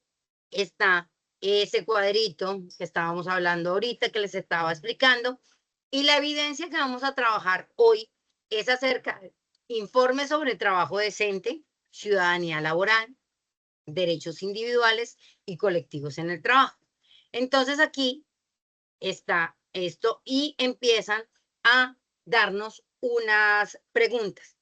está ese cuadrito que estábamos hablando ahorita, que les estaba explicando, y la evidencia que vamos a trabajar hoy es acerca de informe sobre trabajo decente, ciudadanía laboral, derechos individuales y colectivos en el trabajo. Entonces aquí está esto y empiezan a darnos unas preguntas.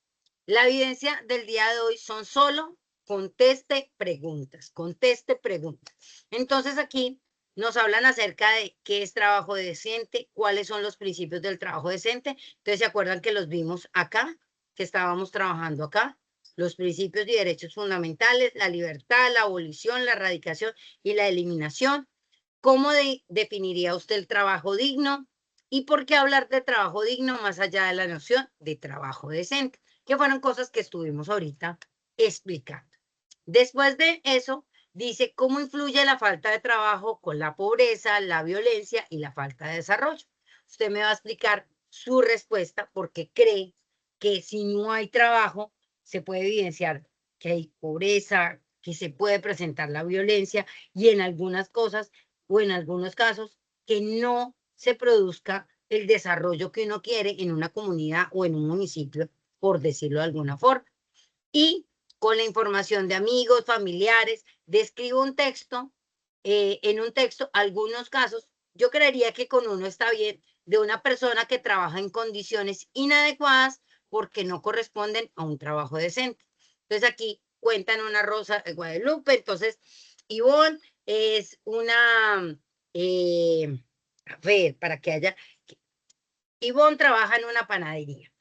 La evidencia del día de hoy son solo conteste preguntas, conteste preguntas. Entonces aquí nos hablan acerca de qué es trabajo decente, cuáles son los principios del trabajo decente. Entonces, ¿se acuerdan que los vimos acá? Que estábamos trabajando acá. Los principios y derechos fundamentales, la libertad, la abolición, la erradicación y la eliminación. ¿Cómo definiría usted el trabajo digno? ¿Y por qué hablar de trabajo digno más allá de la noción de trabajo decente? Que fueron cosas que estuvimos ahorita explicando. Después de eso, dice cómo influye la falta de trabajo con la pobreza, la violencia y la falta de desarrollo. Usted me va a explicar su respuesta porque cree que si no hay trabajo, se puede evidenciar que hay pobreza, que se puede presentar la violencia y en algunas cosas o en algunos casos que no se produzca el desarrollo que uno quiere en una comunidad o en un municipio, por decirlo de alguna forma. Y con la información de amigos, familiares, describo un texto, en un texto, algunos casos, yo creería que con uno está bien, de una persona que trabaja en condiciones inadecuadas porque no corresponden a un trabajo decente. Entonces aquí cuentan una Rosa de Guadalupe, entonces Ivonne es una, a ver, para que haya, Ivonne trabaja en una panadería.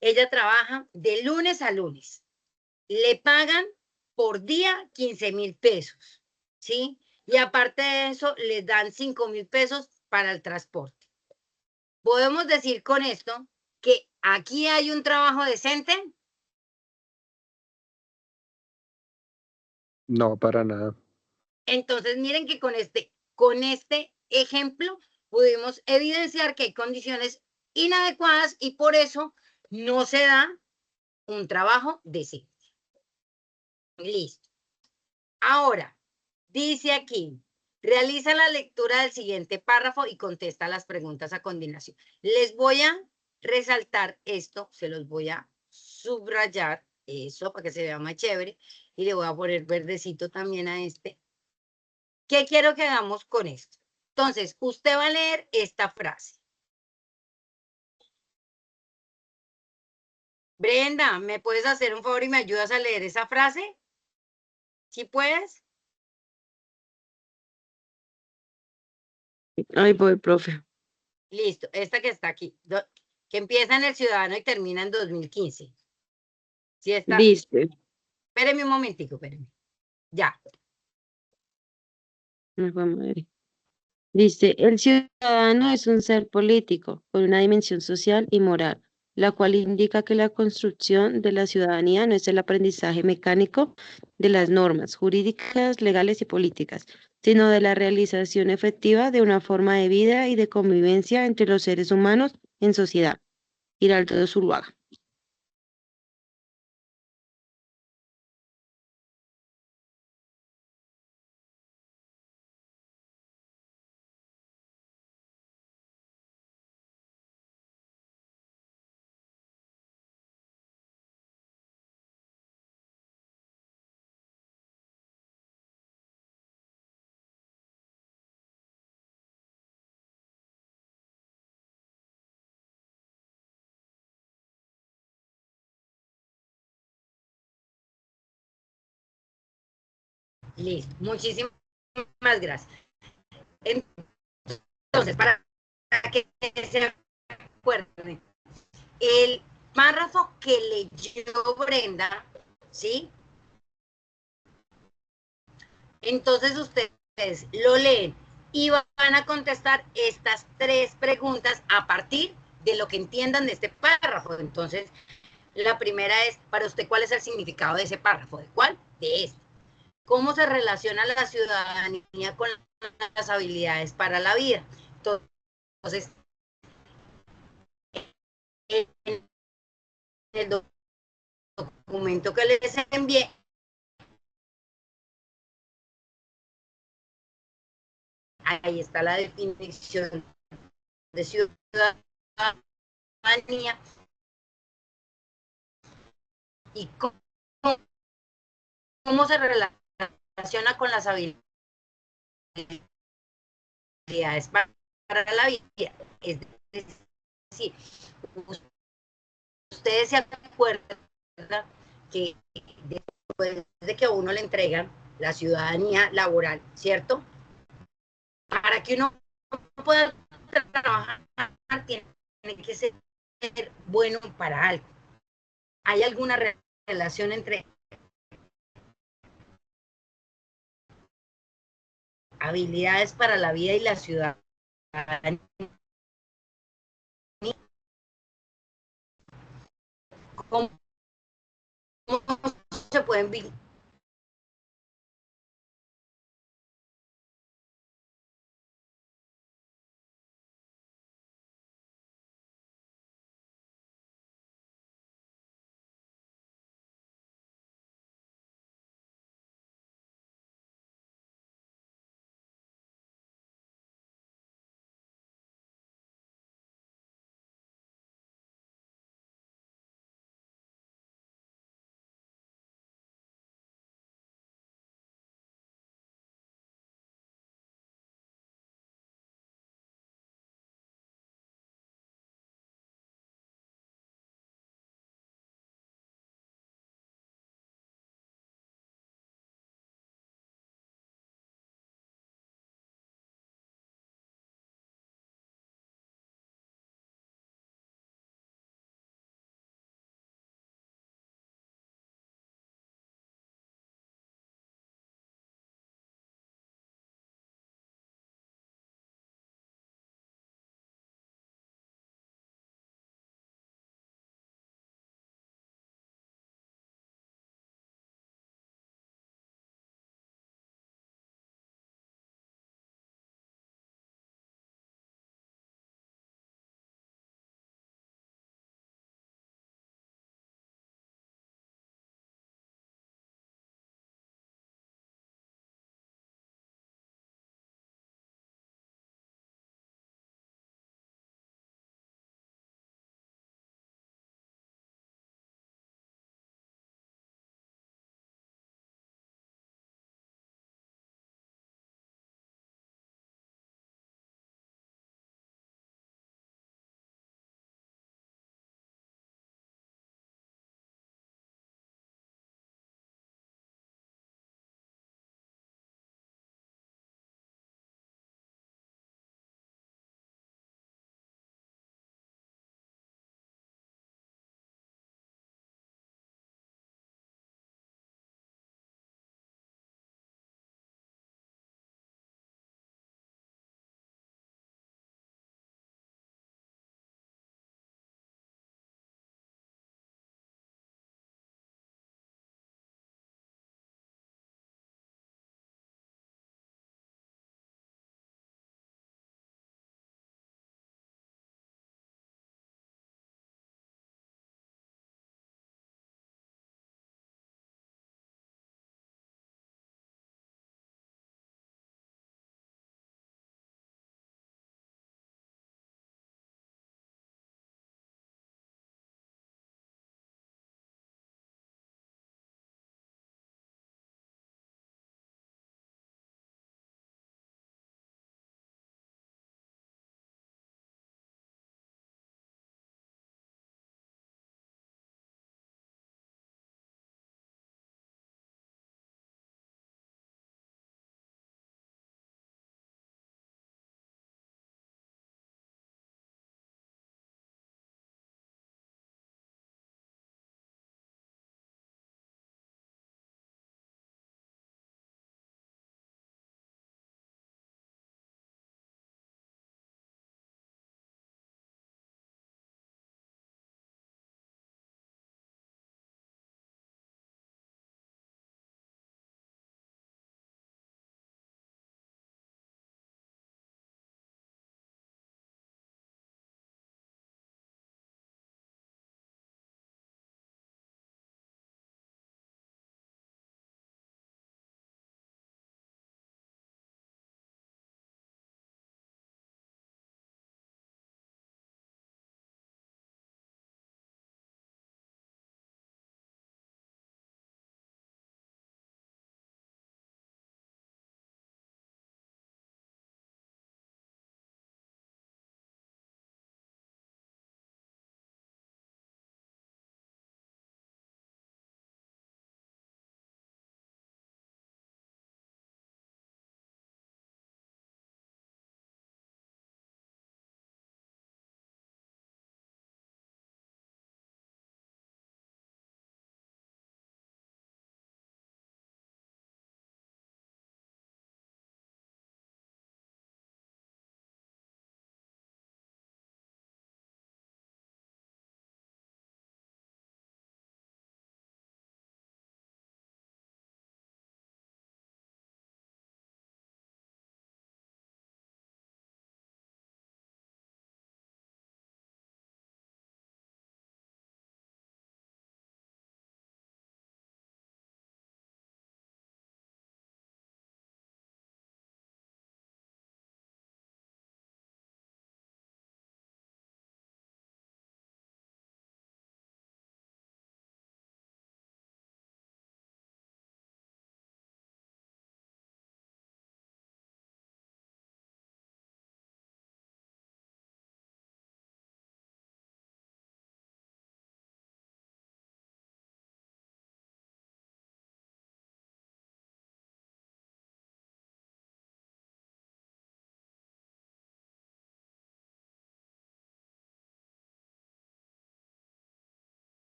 Ella trabaja de lunes a lunes. Le pagan por día 15,000 pesos, ¿sí? Y aparte de eso, les dan 5,000 pesos para el transporte. ¿Podemos decir con esto que aquí hay un trabajo decente? No, para nada. Entonces, miren que con este ejemplo pudimos evidenciar que hay condiciones inadecuadas y por eso no se da un trabajo decente. Listo. Ahora, dice aquí, realiza la lectura del siguiente párrafo y contesta las preguntas a continuación. Les voy a resaltar esto, se los voy a subrayar, eso para que se vea más chévere, y le voy a poner verdecito también a este. ¿Qué quiero que hagamos con esto? Entonces, usted va a leer esta frase. Brenda, ¿me puedes hacer un favor y me ayudas a leer esa frase? ¿Sí puedes? Ay, voy, profe. Listo, esta que está aquí, que empieza en El Ciudadano y termina en 2015. ¿Sí está? Dice, Espéreme un momentico, espéreme. Ya. me fue madre. Dice, el ciudadano es un ser político con una dimensión social y moral, la cual indica que la construcción de la ciudadanía no es el aprendizaje mecánico de las normas jurídicas, legales y políticas, sino de la realización efectiva de una forma de vida y de convivencia entre los seres humanos en sociedad. Giraldo Zuluaga. Listo. Muchísimas gracias. Entonces, para que se acuerden, el párrafo que leyó Brenda, ¿sí? Entonces ustedes lo leen y van a contestar estas 3 preguntas a partir de lo que entiendan de este párrafo. Entonces, la primera es, para usted, ¿cuál es el significado de ese párrafo? ¿De cuál? De este. ¿Cómo se relaciona la ciudadanía con las habilidades para la vida? Entonces, en el documento que les envié, ahí está la definición de ciudadanía y cómo se relaciona con las habilidades para la vida. Es decir, ustedes se acuerdan que después de que a uno le entregan la ciudadanía laboral, ¿cierto? Para que uno pueda trabajar, tiene que ser bueno para algo. ¿Hay alguna relación entre habilidades para la vida y la ciudadanía? ¿Cómo se pueden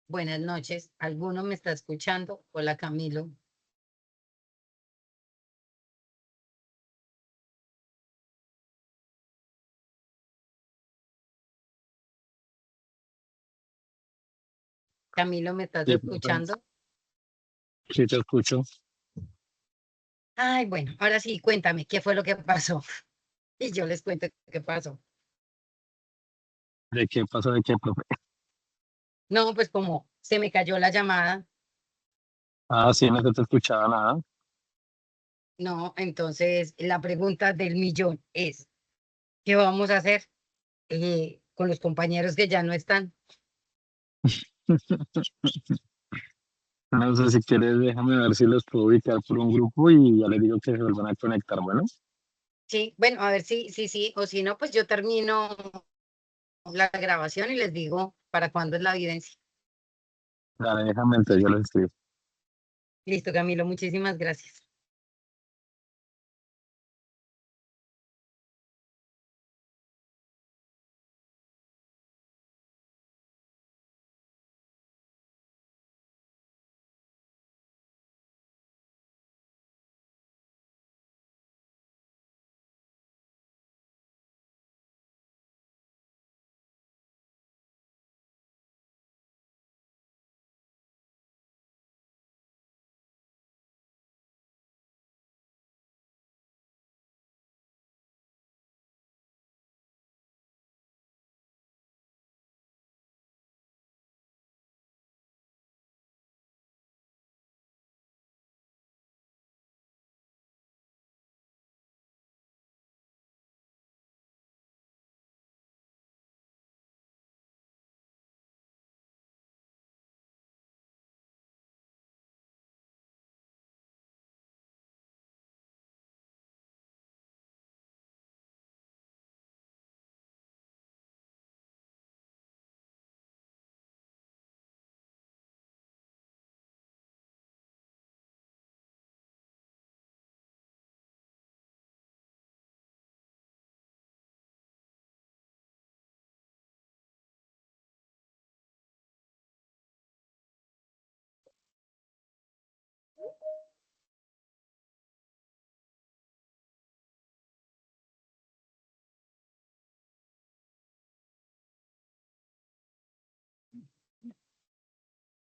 Buenas noches. ¿Alguno me está escuchando? Hola, Camilo. Camilo, ¿me estás Sí, profe. escuchando? Sí, te escucho. Ay, bueno, ahora sí, cuéntame, ¿qué fue lo que pasó? Y yo les cuento qué pasó. ¿De qué pasó? ¿De qué, profe? No, pues como se me cayó la llamada, Ah, sí, no se te escuchaba nada. no, entonces la pregunta del millón es, ¿qué vamos a hacer con los compañeros que ya no están? No sé si quieres, déjame ver si los puedo ubicar por un grupo y ya les digo que se vuelvan a conectar. Bueno, Sí, bueno, a ver sí, o si no, pues yo termino la grabación y les digo para cuándo es la evidencia. dale, déjame entonces, yo los escribo. Listo, Camilo, muchísimas gracias.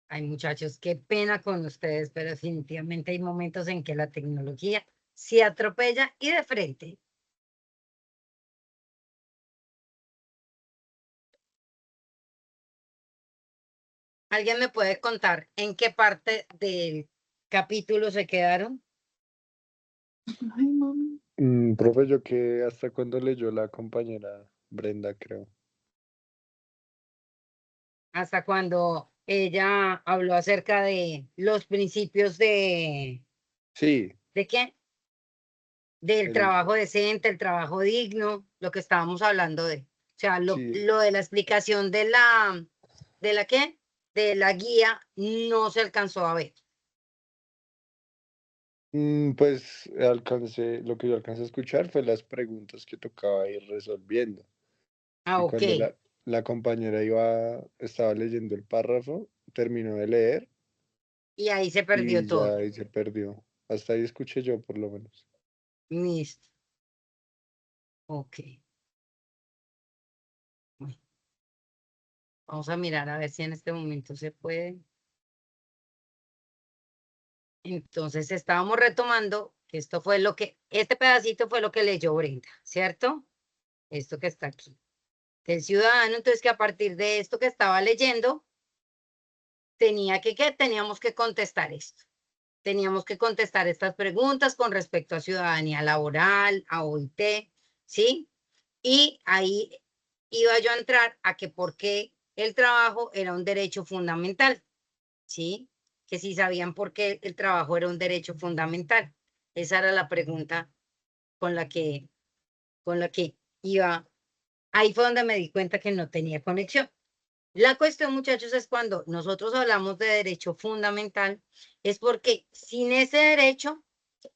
Ay, muchachos, qué pena con ustedes, pero definitivamente hay momentos en que la tecnología se atropella y de frente. ¿Alguien me puede contar en qué parte del capítulo se quedaron? Ay, mami. Profe, yo que hasta cuando leyó la compañera Brenda, creo. Hasta cuando ella habló acerca de los principios Sí, ¿de qué? Del el, trabajo decente, el trabajo digno, lo que estábamos hablando de. O sea, sí, lo de la explicación ¿de la qué? De la guía no se alcanzó a ver. pues lo que yo alcancé a escuchar fue las preguntas que tocaba ir resolviendo. Ah, Y ok. cuando la compañera estaba leyendo el párrafo, terminó de leer Y ahí se perdió y ya todo. ahí se perdió. Hasta ahí escuché yo, por lo menos. Listo. Ok. Bueno, vamos a mirar a ver si en este momento se puede. Entonces estábamos retomando que este pedacito fue lo que leyó Brenda, ¿cierto? Esto que está aquí. Del ciudadano, entonces que a partir de esto que estaba leyendo, teníamos que contestar esto. Teníamos que contestar estas preguntas con respecto a ciudadanía laboral, a OIT, ¿sí? Y ahí iba yo a entrar a que por qué el trabajo era un derecho fundamental, ¿sí? Que si sabían por qué el trabajo era un derecho fundamental. Esa era la pregunta con con la que iba. Ahí fue donde me di cuenta que no tenía conexión. La cuestión, muchachos, es cuando nosotros hablamos de derecho fundamental, es porque sin ese derecho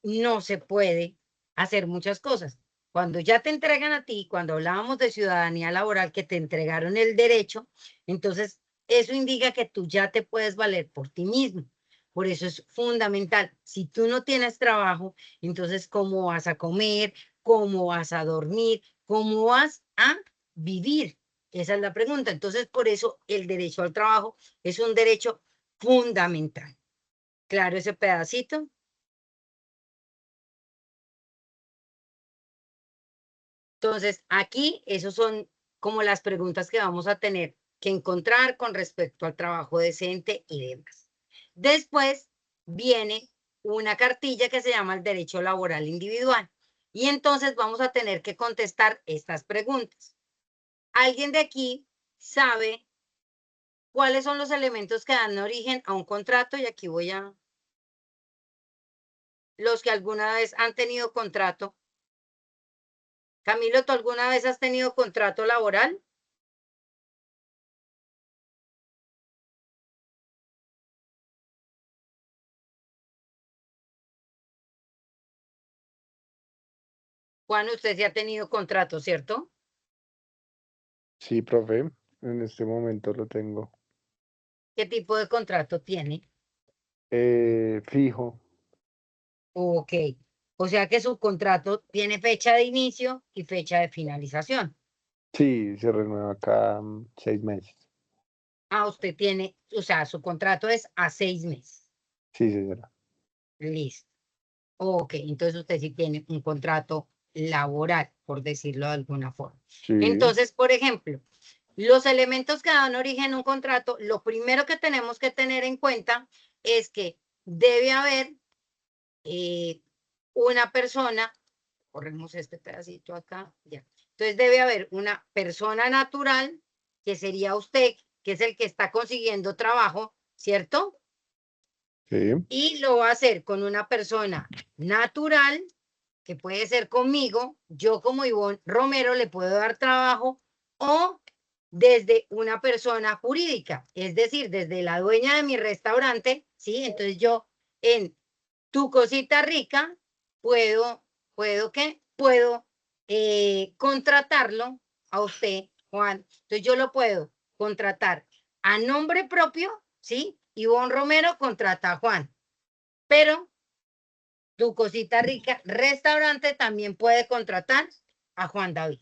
no se puede hacer muchas cosas. Cuando ya te entregan a ti, cuando hablábamos de ciudadanía laboral, que te entregaron el derecho, entonces eso indica que tú ya te puedes valer por ti mismo. Por eso es fundamental. Si tú no tienes trabajo, entonces ¿cómo vas a comer? ¿Cómo vas a dormir? ¿Cómo vas a vivir? Esa es la pregunta. Entonces, por eso el derecho al trabajo es un derecho fundamental. ¿Claro ese pedacito? Entonces, aquí esos son como las preguntas que vamos a tener que encontrar con respecto al trabajo decente y demás. Después viene una cartilla que se llama el derecho laboral individual. Y entonces vamos a tener que contestar estas preguntas. ¿Alguien de aquí sabe cuáles son los elementos que dan origen a un contrato? Y aquí voy a... Los que alguna vez han tenido contrato. Camilo, ¿tú alguna vez has tenido contrato laboral? Juan, usted sí ha tenido contrato, ¿cierto? Sí, profe, en este momento lo tengo. ¿Qué tipo de contrato tiene? Fijo. Ok. O sea que su contrato tiene fecha de inicio y fecha de finalización. Sí, se renueva cada 6 meses. Ah, usted tiene, o sea, su contrato es a 6 meses. Sí, señora. Listo. Ok, entonces usted sí tiene un contrato laboral, por decirlo de alguna forma. Sí. Entonces, por ejemplo, los elementos que dan origen a un contrato, lo primero que tenemos que tener en cuenta es que debe haber una persona, corremos este pedacito acá, ya. Entonces debe haber una persona natural, que sería usted, que es el que está consiguiendo trabajo, ¿cierto? Sí. Y lo va a hacer con una persona natural, que puede ser conmigo, yo como Ivonne Romero le puedo dar trabajo, o desde una persona jurídica, es decir, desde la dueña de mi restaurante, ¿sí? Entonces yo en Tu Cosita Rica puedo contratarlo a usted, Juan. Entonces yo lo puedo contratar a nombre propio, ¿sí? Ivonne Romero contrata a Juan, pero Tu Cosita Rica Restaurante también puede contratar a Juan David.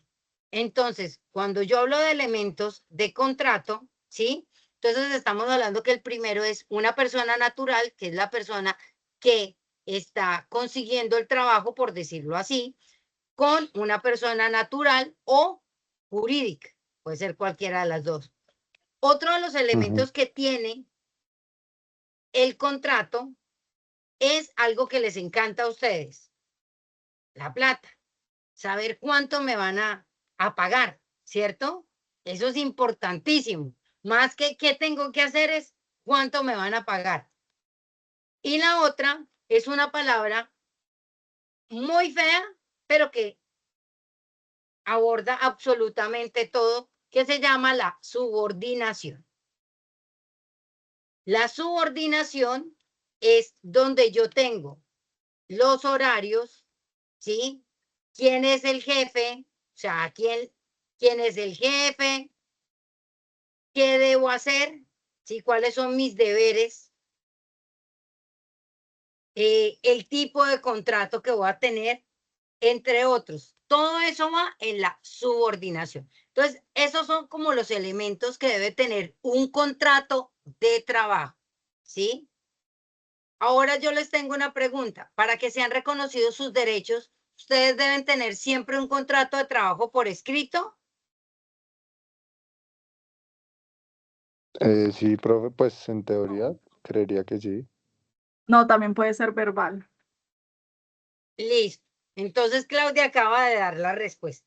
Entonces, cuando yo hablo de elementos de contrato, ¿sí? Entonces estamos hablando que el primero es una persona natural, que es la persona que está consiguiendo el trabajo, por decirlo así, con una persona natural o jurídica. Puede ser cualquiera de las dos. Otro de los elementos que tiene el contrato es algo que les encanta a ustedes, la plata. Saber cuánto me van a pagar, ¿cierto? Eso es importantísimo. Más que qué tengo que hacer es cuánto me van a pagar. Y la otra es una palabra muy fea, pero que aborda absolutamente todo, que se llama la subordinación. La subordinación es donde yo tengo los horarios, ¿sí? ¿Quién es el jefe? O sea, ¿quién es el jefe? ¿Qué debo hacer? ¿Sí? ¿Cuáles son mis deberes? El tipo de contrato que voy a tener, entre otros. Todo eso va en la subordinación. Entonces, esos son como los elementos que debe tener un contrato de trabajo, ¿sí? Ahora yo les tengo una pregunta. Para que sean reconocidos sus derechos, ¿ustedes deben tener siempre un contrato de trabajo por escrito? Sí, profe, pues en teoría creería que sí. No, también puede ser verbal. Listo. Entonces Claudia acaba de dar la respuesta.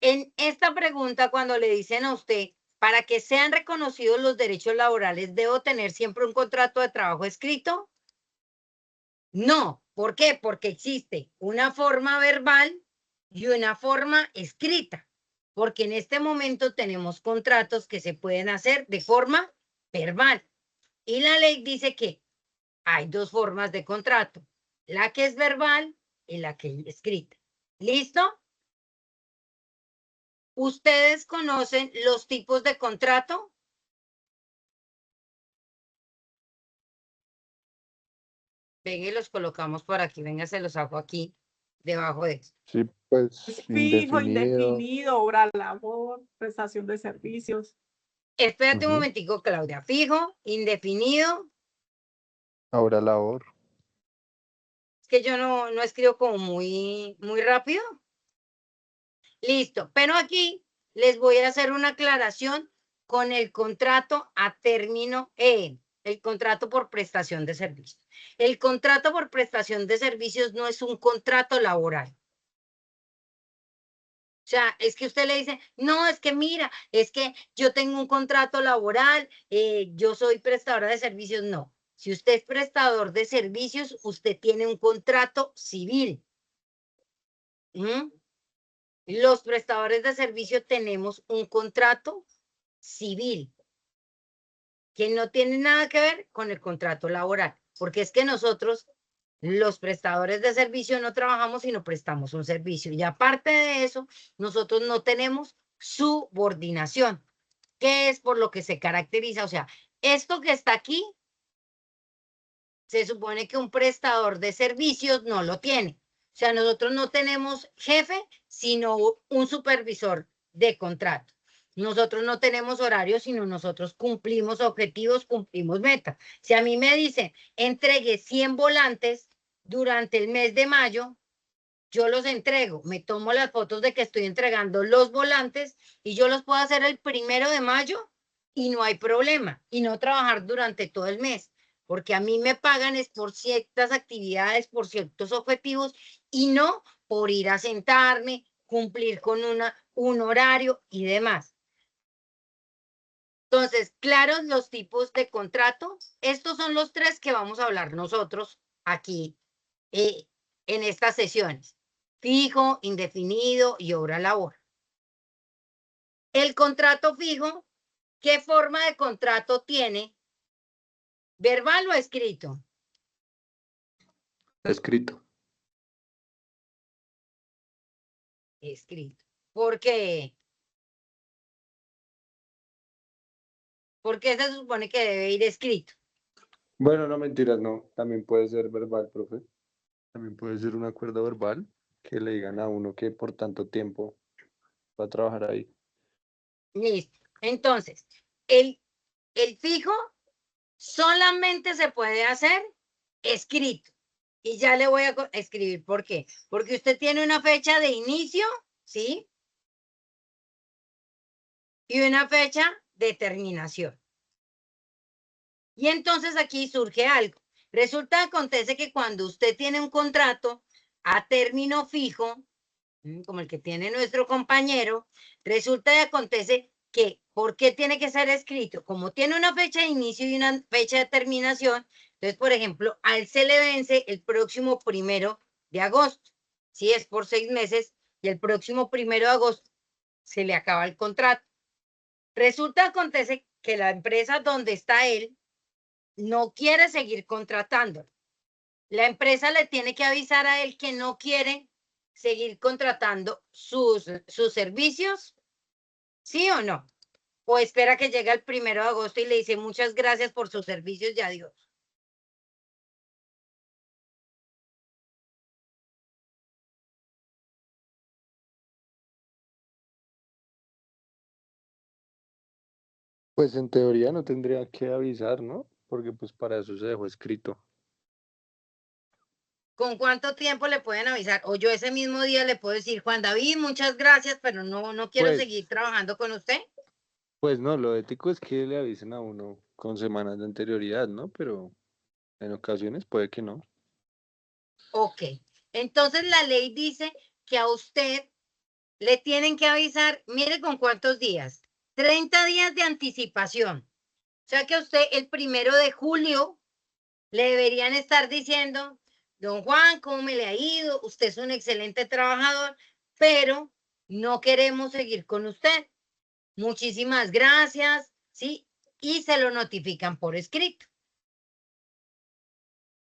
En esta pregunta, cuando le dicen a usted, para que sean reconocidos los derechos laborales, ¿debo tener siempre un contrato de trabajo escrito? No. ¿Por qué? Porque existe una forma verbal y una forma escrita. Porque en este momento tenemos contratos que se pueden hacer de forma verbal. Y la ley dice que hay dos formas de contrato. la que es verbal y la que es escrita. ¿Listo? ¿Ustedes conocen los tipos de contrato? Venga, y los colocamos por aquí. Venga, se los hago aquí, debajo de esto. Sí, pues Fijo, indefinido. indefinido, obra labor, prestación de servicios. Espérate un Ujú. momentico, Claudia. Fijo, indefinido. Ahora labor. Es que yo no escribo como muy rápido. Listo. Pero aquí les voy a hacer una aclaración con el contrato a término el contrato por prestación de servicios. El contrato por prestación de servicios no es un contrato laboral. O sea, es que usted le dice, no, es que mira, es que yo tengo un contrato laboral, yo soy prestadora de servicios. No, si usted es prestador de servicios, usted tiene un contrato civil. ¿Mm? Los prestadores de servicios tenemos un contrato civil que no tiene nada que ver con el contrato laboral, porque es que nosotros, los prestadores de servicio, no trabajamos sino prestamos un servicio. Y aparte de eso, nosotros no tenemos subordinación, que es por lo que se caracteriza. O sea, esto que está aquí, se supone que un prestador de servicios no lo tiene. O sea, nosotros no tenemos jefe, sino un supervisor de contrato. Nosotros no tenemos horario, sino nosotros cumplimos objetivos, cumplimos metas. Si a mí me dicen, entregue 100 volantes durante el mes de mayo, yo los entrego, me tomo las fotos de que estoy entregando los volantes y yo los puedo hacer el 1 de mayo y no hay problema, y no trabajar durante todo el mes, porque a mí me pagan es por ciertas actividades, por ciertos objetivos y no por ir a sentarme, cumplir con un horario y demás. Entonces, claros los tipos de contrato. Estos son los 3 que vamos a hablar nosotros aquí en estas sesiones. Fijo, indefinido y obra labor. El contrato fijo, ¿qué forma de contrato tiene? ¿Verbal o escrito? Escrito. Escrito. ¿Por qué? ¿Por qué se supone que debe ir escrito? Bueno, no mentiras, no. También puede ser verbal, profe. También puede ser un acuerdo verbal que le digan a uno que por tanto tiempo va a trabajar ahí. Listo. Entonces, el fijo solamente se puede hacer escrito. Y ya le voy a escribir por qué. Porque usted tiene una fecha de inicio, ¿sí? Y una fecha de terminación. Y entonces aquí surge algo. Resulta, acontece que cuando usted tiene un contrato a término fijo, como el que tiene nuestro compañero, resulta y acontece que, ¿por qué tiene que ser escrito? Como tiene una fecha de inicio y una fecha de terminación, entonces, por ejemplo, a él se le vence el próximo 1 de agosto, si es por 6 meses, y el próximo 1 de agosto se le acaba el contrato. Resulta, acontece que la empresa donde está él no quiere seguir contratando. La empresa le tiene que avisar a él que no quiere seguir contratando sus servicios, ¿sí o no? O espera que llegue el 1 de agosto y le dice muchas gracias por sus servicios y adiós. Pues en teoría no tendría que avisar, ¿no? Porque pues para eso se dejó escrito. ¿Con cuánto tiempo le pueden avisar? O yo ese mismo día le puedo decir, Juan David, muchas gracias, pero no quiero seguir trabajando con usted. Pues no, lo ético es que le avisen a uno con semanas de anterioridad, ¿no? Pero en ocasiones puede que no. Ok. Entonces la ley dice que a usted le tienen que avisar, mire con cuántos días, 30 días de anticipación. O sea que a usted el 1 de julio le deberían estar diciendo, don Juan, ¿cómo me le ha ido? Usted es un excelente trabajador, pero no queremos seguir con usted. Muchísimas gracias, ¿sí? Y se lo notifican por escrito.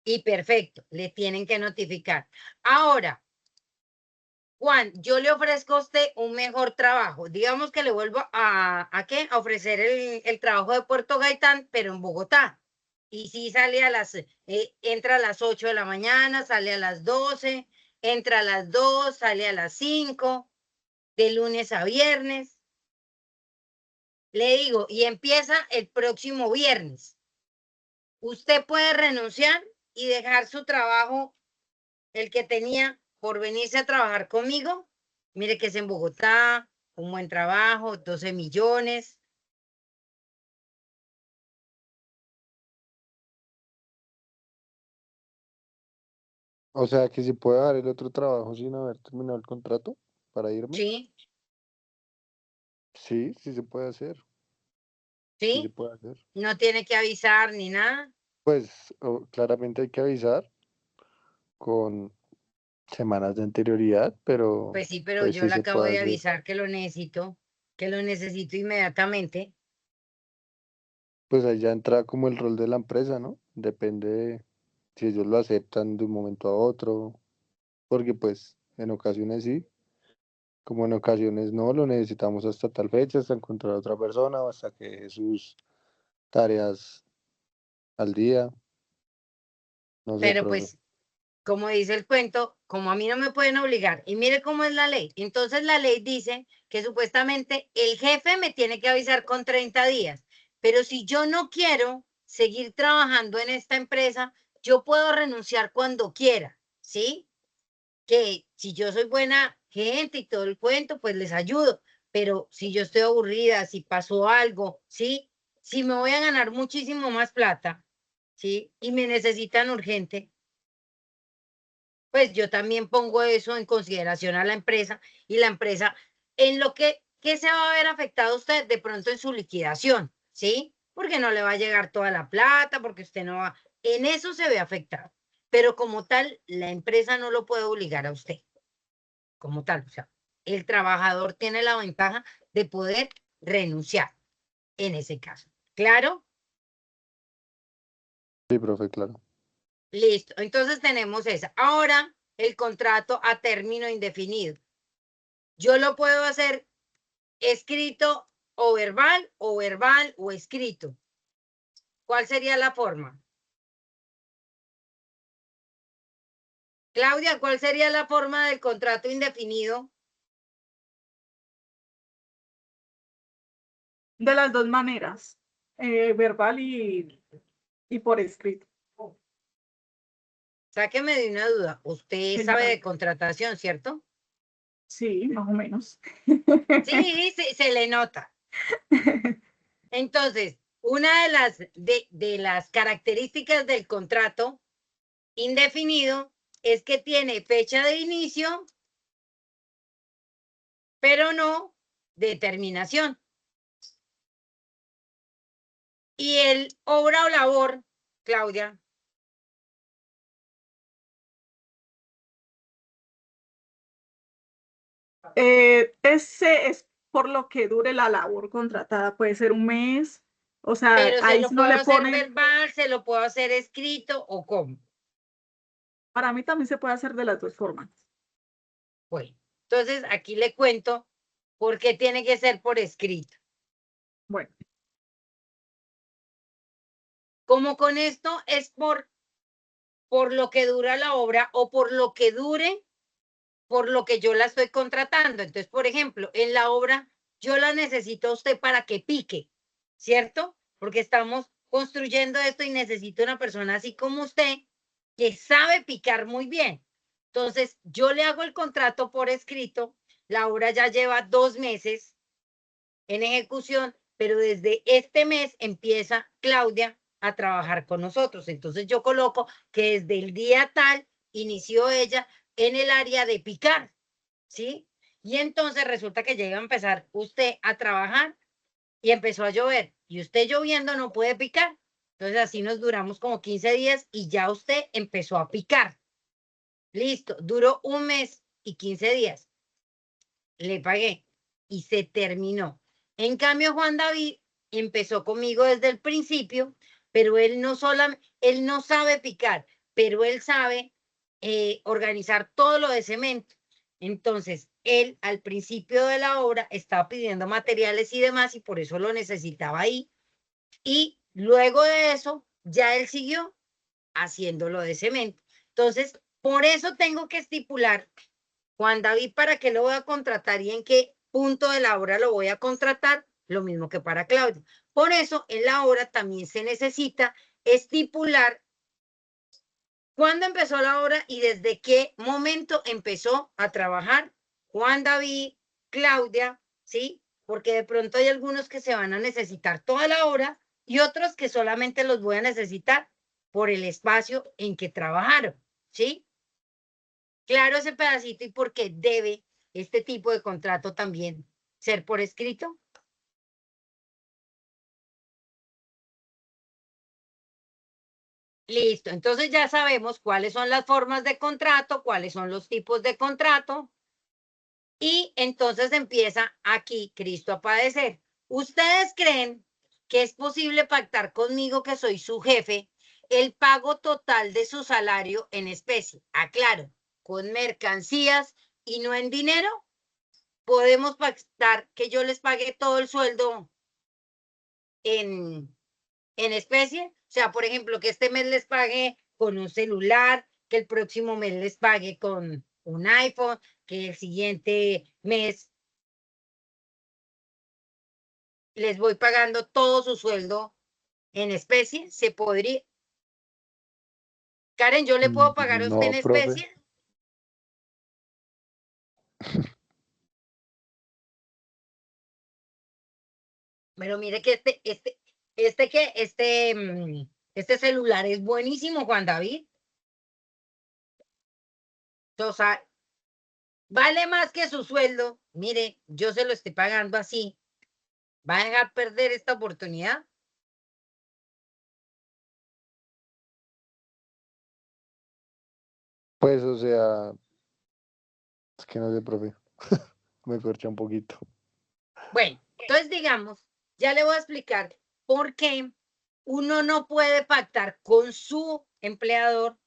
Y perfecto, le tienen que notificar. Ahora, Juan, yo le ofrezco a usted un mejor trabajo. Digamos que le vuelvo ¿a qué? A ofrecer el trabajo de Puerto Gaitán, pero en Bogotá. Y sí sale entra a las 8 de la mañana, sale a las 12, entra a las 2, sale a las 5, de lunes a viernes. Le digo, y empieza el próximo viernes. Usted puede renunciar y dejar su trabajo, el que tenía, por venirse a trabajar conmigo. Mire que es en Bogotá, un buen trabajo, 12 millones. O sea, que si puedo dar el otro trabajo sin haber terminado el contrato para irme. Sí, Sí, sí se puede hacer. Sí se sí, puede hacer. no tiene que avisar ni nada. Pues claramente hay que avisar con semanas de anterioridad, pero Pues sí, pero pues yo sí le se acabo puede de hacer. avisar que lo necesito inmediatamente. Pues ahí ya entra como el rol de la empresa, ¿no? Depende de si ellos lo aceptan de un momento a otro, porque pues en ocasiones sí, como en ocasiones no, lo necesitamos hasta tal fecha, hasta encontrar a otra persona o hasta que deje sus tareas al día, no sé, Pero profe. pues, como dice el cuento, como a mí no me pueden obligar, y mire cómo es la ley. Entonces la ley dice que supuestamente el jefe me tiene que avisar con 30 días, pero si yo no quiero seguir trabajando en esta empresa, yo puedo renunciar cuando quiera, ¿sí? Que si yo soy buena gente y todo el cuento, pues les ayudo, pero si yo estoy aburrida, si pasó algo, ¿sí? Si me voy a ganar muchísimo más plata, ¿sí? Y me necesitan urgente, pues yo también pongo eso en consideración a la empresa, y la empresa en lo ¿qué se va a ver afectado usted? De pronto en su liquidación, ¿sí? Porque no le va a llegar toda la plata, porque usted no va, en eso se ve afectado, pero como tal, la empresa no lo puede obligar a usted, como tal, o sea, el trabajador tiene la ventaja de poder renunciar en ese caso. ¿Claro? Sí, profe, claro. Listo, entonces tenemos esa. Ahora, el contrato a término indefinido. Yo lo puedo hacer escrito o verbal o escrito. ¿Cuál sería la forma? Claudia, ¿cuál sería la forma del contrato indefinido? De las dos maneras, verbal y por escrito. Sáqueme de una duda. Usted sabe de General. contratación, ¿cierto? Sí, más o menos. Sí, se le nota. Entonces, una de las características del contrato indefinido es que tiene fecha de inicio, pero no de terminación. Y el obra o labor, Claudia, Ese es por lo que dure la labor contratada, puede ser un mes, o sea, pero se ahí lo no puedo le hacer ponen, verbal, se lo puedo hacer escrito o cómo. para mí también se puede hacer de las dos formas. Bueno, entonces aquí le cuento por qué tiene que ser por escrito. Bueno, Como con esto es por lo que dura la obra o por lo que dure, por lo que yo la estoy contratando. Entonces, por ejemplo, en la obra yo la necesito a usted para que pique, ¿cierto? Porque estamos construyendo esto y necesito una persona así como usted que sabe picar muy bien. Entonces, yo le hago el contrato por escrito, la obra ya lleva 2 meses en ejecución, pero desde este mes empieza Claudia a trabajar con nosotros. Entonces yo coloco que desde el día tal inició ella en el área de picar, ¿sí? Y entonces resulta que llega a empezar usted a trabajar y empezó a llover, y usted lloviendo no puede picar. Entonces así nos duramos como 15 días y ya usted empezó a picar. Listo, duró 1 mes y 15 días. Le pagué y se terminó. En cambio, Juan David empezó conmigo desde el principio, pero él no sabe picar, pero él sabe organizar todo lo de cemento. Entonces, él al principio de la obra estaba pidiendo materiales y demás y por eso lo necesitaba ahí. Y luego de eso, ya él siguió haciendo lo de cemento. Entonces, por eso tengo que estipular, Juan David, ¿para qué lo voy a contratar y en qué punto de la obra lo voy a contratar? Lo mismo que para Claudia. Por eso, en la obra también se necesita estipular cuándo empezó la obra y desde qué momento empezó a trabajar Juan David, Claudia, ¿sí? Porque de pronto hay algunos que se van a necesitar toda la obra y otros que solamente los voy a necesitar por el espacio en que trabajaron, ¿sí? Claro ese pedacito y por qué debe este tipo de contrato también ser por escrito. Listo, entonces ya sabemos cuáles son las formas de contrato, cuáles son los tipos de contrato. Y entonces empieza aquí Cristo a padecer. ¿Ustedes creen que es posible pactar conmigo, que soy su jefe, el pago total de su salario en especie? Aclaro, con mercancías y no en dinero. ¿Podemos pactar que yo les pague todo el sueldo en especie? O sea, por ejemplo, que este mes les pague con un celular, que el próximo mes les pague con un iPhone, que el siguiente mes les voy pagando todo su sueldo en especie. ¿Se podría? Karen, ¿yo le puedo pagar a usted en No, profe. especie? Pero mire que este celular es buenísimo, Juan David. O sea, vale más que su sueldo. Mire, yo se lo estoy pagando así. ¿Va a dejar perder esta oportunidad? Pues, o sea, es que no sé, profe. Me corcha un poquito. Bueno, entonces digamos, ya le voy a explicar por qué uno no puede pactar con su empleador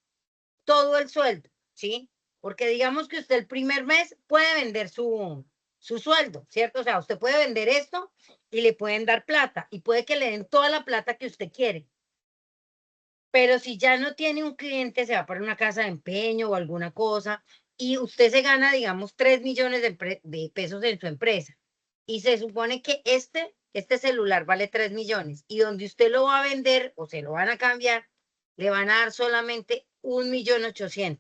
todo el sueldo, ¿sí? Porque digamos que usted el primer mes puede vender su sueldo, ¿cierto? O sea, usted puede vender esto y le pueden dar plata y puede que le den toda la plata que usted quiere. Pero si ya no tiene un cliente, se va para una casa de empeño o alguna cosa y usted se gana, digamos, 3 millones de pesos en su empresa y se supone que este celular vale 3 millones y donde usted lo va a vender o se lo van a cambiar, le van a dar solamente 1.800.000.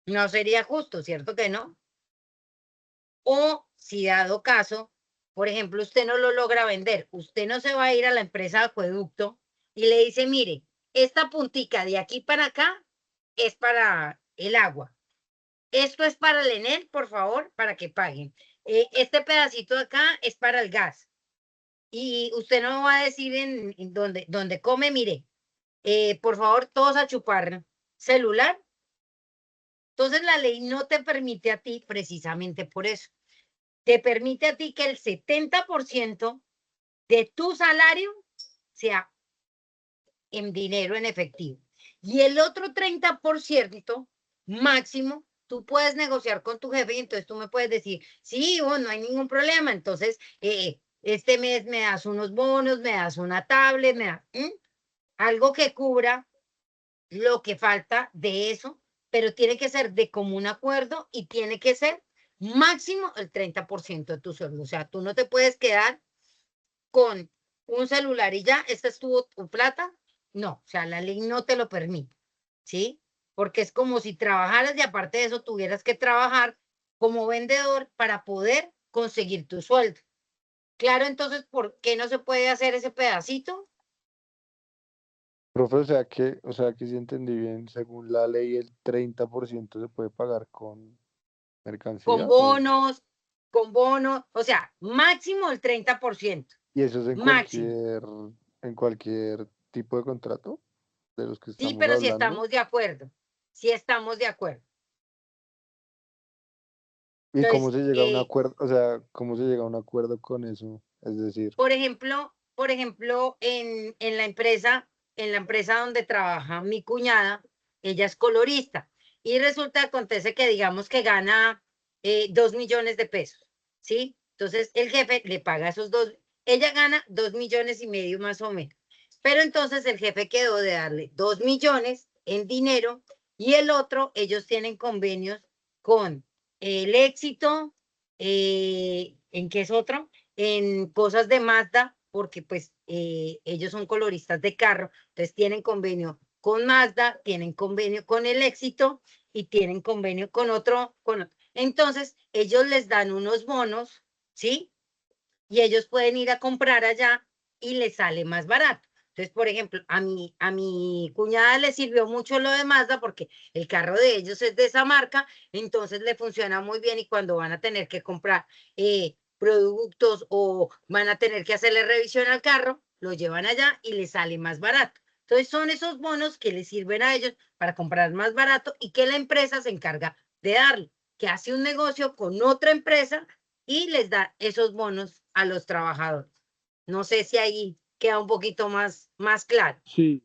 No sería justo, ¿cierto que no? O si dado caso, por ejemplo, usted no lo logra vender, usted no se va a ir a la empresa de acueducto y le dice, mire, esta puntica de aquí para acá es para el agua. Esto es para el ENEL, por favor, para que paguen. Este pedacito de acá es para el gas. Y usted no va a decir en donde come, mire, por favor, todos a chupar celular. Entonces la ley no te permite a ti, precisamente por eso, te permite a ti que el 70% de tu salario sea en dinero en efectivo. Y el otro 30% máximo, tú puedes negociar con tu jefe y entonces tú me puedes decir, sí, bueno, no hay ningún problema, entonces este mes me das unos bonos, me das una tablet, algo que cubra lo que falta de eso, pero tiene que ser de común acuerdo y tiene que ser máximo el 30% de tu sueldo. O sea, tú no te puedes quedar con un celular y ya, esta es tu plata. No, o sea, la ley no te lo permite, ¿sí? Porque es como si trabajaras y aparte de eso tuvieras que trabajar como vendedor para poder conseguir tu sueldo. Claro, entonces, ¿por qué no se puede hacer ese pedacito? Profe, o sea que si entendí bien, según la ley, el 30% se puede pagar con Con mercancía bonos, o sea, máximo el 30%, y eso es máximo. en cualquier tipo de contrato de los que Sí, estamos pero si hablando. estamos de acuerdo, si estamos de acuerdo. ¿Y cómo Entonces, se llega a un acuerdo? O sea, ¿cómo se llega a un acuerdo con eso? Es decir, por ejemplo, en la empresa, en la empresa donde trabaja mi cuñada, ella es colorista. Y resulta, acontece que digamos que gana 2 millones de pesos, ¿sí? Entonces el jefe le paga esos dos, ella gana 2,5 millones más o menos. Pero entonces el jefe quedó de darle 2 millones en dinero y el otro, ellos tienen convenios con el Éxito, ¿en qué es otro? En cosas de Mazda, porque pues ellos son coloristas de carro, entonces tienen convenio con Mazda, tienen convenio con el Éxito y tienen convenio con otro. Entonces, ellos les dan unos bonos, ¿sí? Y ellos pueden ir a comprar allá y les sale más barato. Entonces, por ejemplo, a mi cuñada le sirvió mucho lo de Mazda porque el carro de ellos es de esa marca, entonces le funciona muy bien y cuando van a tener que comprar productos o van a tener que hacerle revisión al carro, lo llevan allá y les sale más barato. Entonces, son esos bonos que les sirven a ellos para comprar más barato y que la empresa se encarga de darle, que hace un negocio con otra empresa y les da esos bonos a los trabajadores. No sé si ahí queda un poquito más claro. Sí,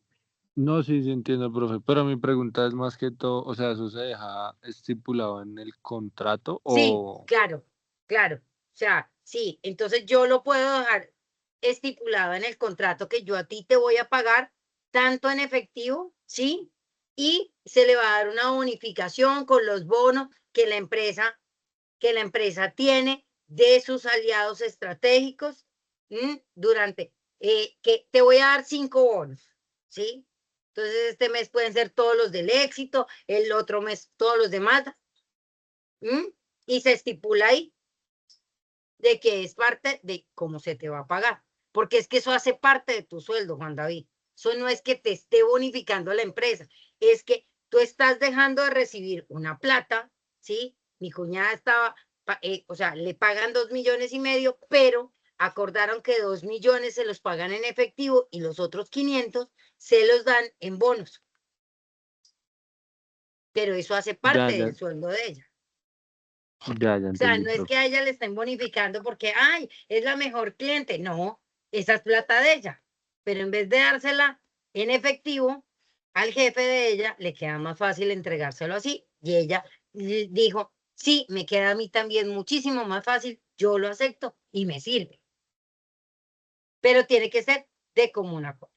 no, sí, sí entiendo, profe, pero mi pregunta es más que todo, o sea, ¿eso se deja estipulado en el contrato Sí, o...? claro, claro. O sea, sí, entonces yo lo puedo dejar estipulado en el contrato que yo a ti te voy a pagar tanto en efectivo, ¿sí? Y se le va a dar una bonificación con los bonos que la empresa tiene de sus aliados estratégicos durante, que te voy a dar 5 bonos, ¿sí? Entonces este mes pueden ser todos los del Éxito, el otro mes todos los demás, y se estipula ahí de que es parte de cómo se te va a pagar, porque es que eso hace parte de tu sueldo, Juan David. Eso no es que te esté bonificando la empresa, es que tú estás dejando de recibir una plata, ¿sí? Mi cuñada estaba, o sea, le pagan 2,5 millones, pero acordaron que 2 millones se los pagan en efectivo y los otros 500 se los dan en bonos. Pero eso hace Ya, parte ya, del sueldo de ella. ya O sea, entendí, no es profe. que a ella le estén bonificando porque, ay, es la mejor cliente. No, esa es plata de ella. Pero en vez de dársela en efectivo al jefe de ella, le queda más fácil entregárselo así. Y ella dijo, sí, me queda a mí también muchísimo más fácil, yo lo acepto y me sirve. Pero tiene que ser de común acuerdo.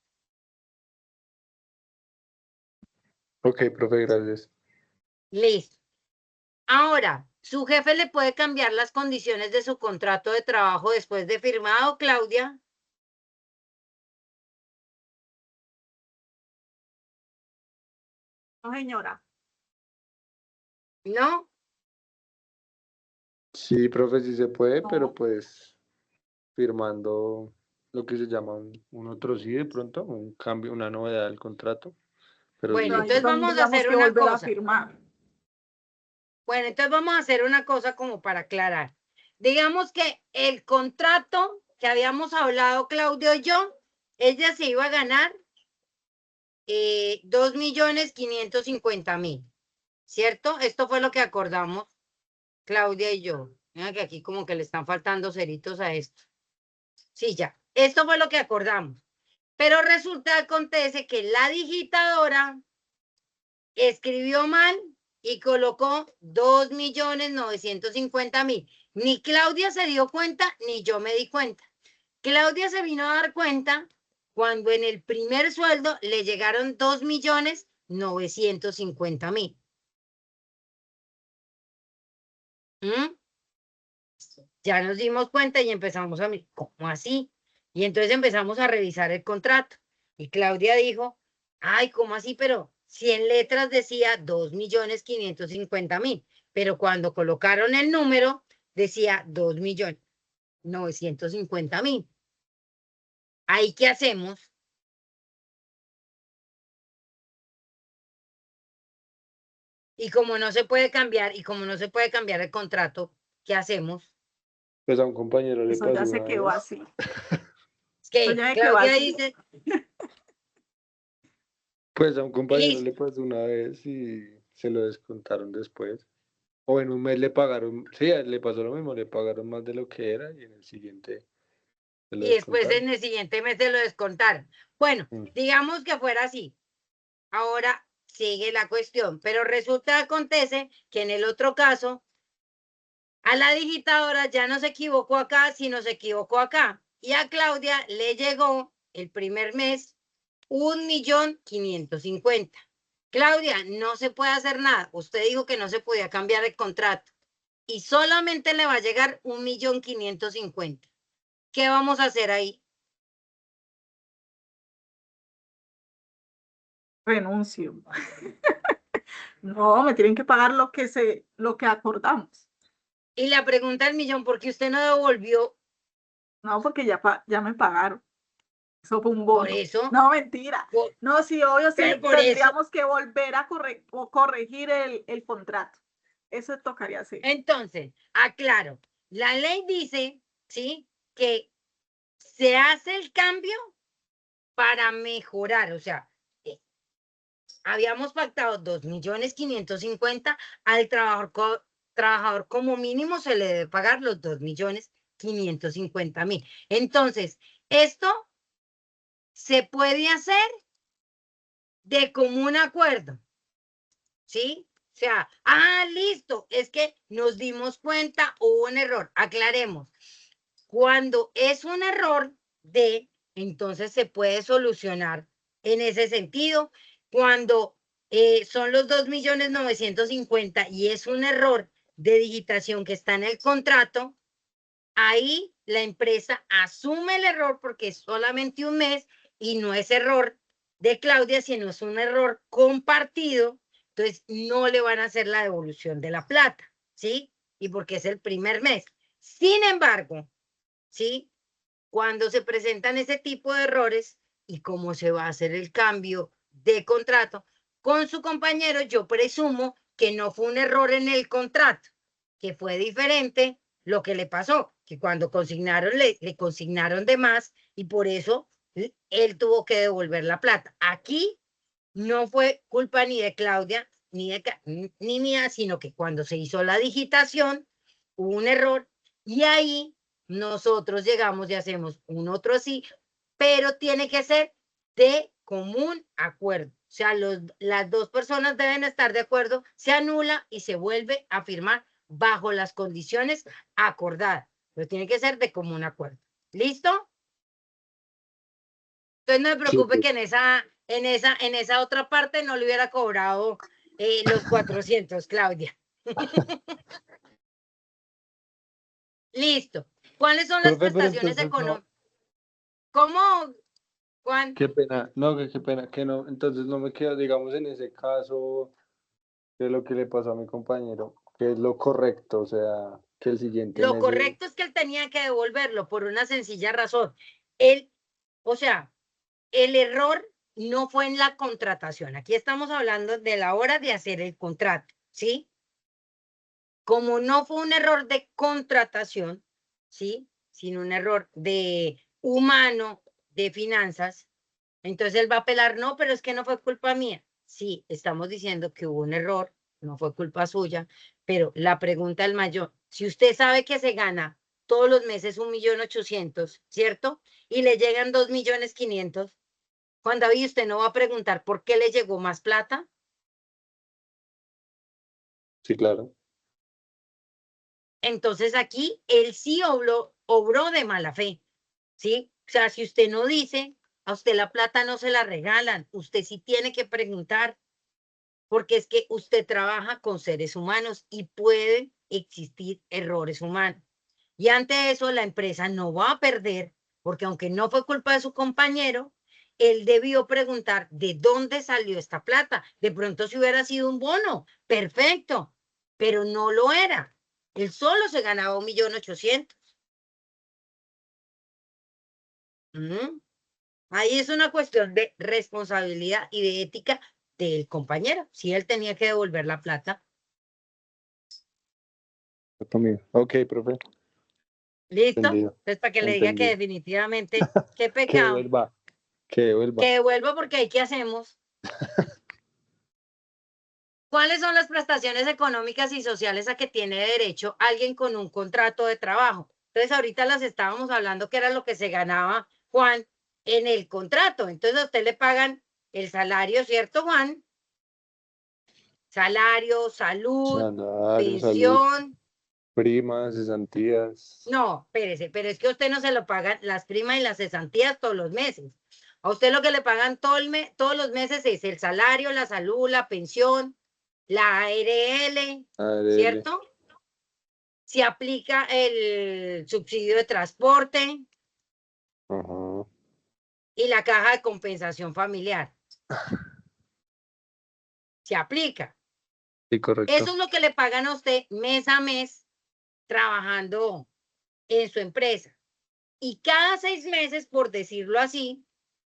Ok, profe, gracias. Listo. Ahora, ¿su jefe le puede cambiar las condiciones de su contrato de trabajo después de firmado, Claudia? No, señora. ¿No? Sí, profe, sí se puede, pero No. pues firmando lo que se llama un otro sí de pronto, un cambio, una novedad del contrato, pero sí Bueno, se Ahí entonces puede. vamos a tendríamos hacer que una volver a cosa. firmar. Bueno, entonces vamos a hacer una cosa como para aclarar. Digamos que el contrato que habíamos hablado Claudio y yo, ella se iba a ganar 2,550,000, ¿cierto? Esto fue lo que acordamos Claudia y yo. Mira que aquí como que le están faltando ceritos a esto. Sí, ya. Esto fue lo que acordamos. Pero resulta, acontece que la digitadora escribió mal y colocó 2,950,000. Ni Claudia se dio cuenta, ni yo me di cuenta. Claudia se vino a dar cuenta cuando en el primer sueldo le llegaron 2,950,000. Ya nos dimos cuenta y empezamos a mirar, ¿cómo así? Y entonces empezamos a revisar el contrato. Y Claudia dijo, ay, ¿cómo así? Pero 100 letras decía 2,550,000. Pero cuando colocaron el número, decía 2,950,000. ¿Ahí qué hacemos? Y como no se puede cambiar, el contrato, ¿qué hacemos? Pues a un compañero le Eso ya pasó se una quedó vez. así. Es Eso que ya se quedó Claudia así. dice, Pues a un compañero listo. le pasó una vez y se lo descontaron después. O en un mes le pagaron, sí, le pasó lo mismo, le pagaron más de lo que era y en el siguiente Se lo y después descontaron. en el siguiente mes se lo descontaron. Bueno, Mm. digamos que fuera así. Ahora sigue la cuestión, pero resulta, acontece que en el otro caso, a la digitadora ya no se equivocó acá, sino se equivocó acá. Y a Claudia le llegó el primer mes 1.550.000. Claudia, no se puede hacer nada. Usted dijo que no se podía cambiar el contrato y solamente le va a llegar 1.550.000. ¿Qué vamos a hacer ahí? Renuncio. No, me tienen que pagar lo que acordamos. Y la pregunta del millón, ¿por qué usted no devolvió? No, porque ya me pagaron. Eso fue un Por bono. eso, No, mentira. por- No, sí, obvio, sí, pero por eso. tendríamos que volver a corregir el contrato. Eso tocaría hacer. Entonces, aclaro, la ley dice, ¿sí? Que se hace el cambio para mejorar, o sea, habíamos pactado 2.550.000 al trabajador como mínimo se le debe pagar los 2.550.000. Entonces, esto se puede hacer de común acuerdo, ¿sí? O sea, listo, es que nos dimos cuenta, hubo un error, aclaremos. Cuando es un error entonces se puede solucionar en ese sentido. Cuando son los 2.950.000 y es un error de digitación que está en el contrato, ahí la empresa asume el error porque es solamente un mes y no es error de Claudia, sino es un error compartido. Entonces no le van a hacer la devolución de la plata, ¿sí? Y porque es el primer mes. Sin embargo, ¿sí? Cuando se presentan ese tipo de errores y cómo se va a hacer el cambio de contrato con su compañero, yo presumo que no fue un error en el contrato, que fue diferente lo que le pasó, que cuando consignaron, le consignaron de más y por eso él tuvo que devolver la plata. Aquí no fue culpa ni de Claudia ni mía, sino que cuando se hizo la digitación hubo un error y ahí nosotros llegamos y hacemos un otro así, pero tiene que ser de común acuerdo. O sea, las dos personas deben estar de acuerdo, se anula y se vuelve a firmar bajo las condiciones acordadas, pero tiene que ser de común acuerdo. ¿Listo? Entonces no se preocupe Súper. que en esa otra parte no le hubiera cobrado los 400, Claudia. Listo. ¿Cuáles son las Profe, pero prestaciones entonces no, económicas? ¿Cómo, Juan? qué pena, no, qué pena, que no, entonces no me quedo, digamos, en ese caso de lo que le pasó a mi compañero, que es lo correcto, o sea, que el siguiente Lo mes correcto es que él tenía que devolverlo por una sencilla razón. Él, o sea, el error no fue en la contratación. Aquí estamos hablando de la hora de hacer el contrato, ¿sí? Como no fue un error de contratación, ¿sí? Sino un error de humano, de finanzas, entonces él va a apelar, no, pero es que no fue culpa mía. Sí, estamos diciendo que hubo un error, no fue culpa suya, pero la pregunta del mayor, si usted sabe que se gana todos los meses 1.800.000, ¿cierto? Y le llegan 2.500.000, Juan David, usted no va a preguntar por qué le llegó más plata. sí, claro. Entonces aquí él sí obró de mala fe, ¿sí? O sea, si usted no dice, a usted la plata no se la regalan, usted sí tiene que preguntar, porque es que usted trabaja con seres humanos y pueden existir errores humanos. Y ante eso la empresa no va a perder, porque aunque no fue culpa de su compañero, él debió preguntar de dónde salió esta plata. De pronto si hubiera sido un bono, perfecto, pero no lo era. Él solo se ganaba 1.800.000. Ahí es una cuestión de responsabilidad y de ética del compañero. Si él tenía que devolver la plata. Conmigo. Ok, profe, ¿Listo? entendido, Entonces, para que le diga que entendido. definitivamente, qué Que pecado, devuelva, que devuelva. que devuelva porque ahí qué hacemos. ¿Cuáles son las prestaciones económicas y sociales a que tiene derecho alguien con un contrato de trabajo? Entonces ahorita las estábamos hablando que era lo que se ganaba Juan en el contrato. Entonces a usted le pagan el salario, ¿cierto, Juan? Salario, salud, Salario, salud, pensión. primas, cesantías. No, espérese, pero es que a usted no se lo pagan las primas y las cesantías todos los meses. A usted lo que le pagan todos los meses es el salario, la salud, la pensión, la ARL, ARL. ¿cierto? Se aplica el subsidio de transporte Ajá. y la caja de compensación familiar. Se aplica. Sí, correcto. Eso es lo que le pagan a usted mes a mes trabajando en su empresa. Y cada 6 meses, por decirlo así,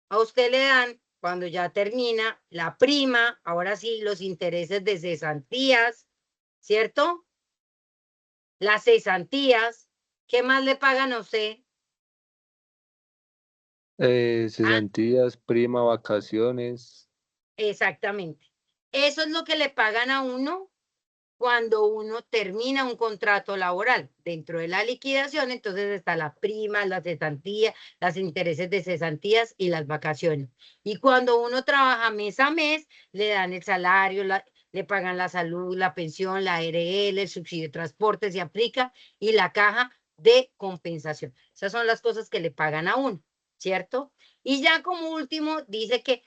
a usted le dan, cuando ya termina, la prima, ahora sí, los intereses de cesantías, ¿cierto? Las cesantías, ¿qué más le pagan a usted? Ah, Cesantías, prima, vacaciones. exactamente. Eso es lo que le pagan a uno cuando uno termina un contrato laboral. Dentro de la liquidación, entonces está la prima, la cesantía, los intereses de cesantías y las vacaciones. Y cuando uno trabaja mes a mes, le dan el salario, le pagan la salud, la pensión, la ARL, el subsidio de transporte se aplica y la caja de compensación. Esas son las cosas que le pagan a uno, ¿cierto? Y ya como último, dice que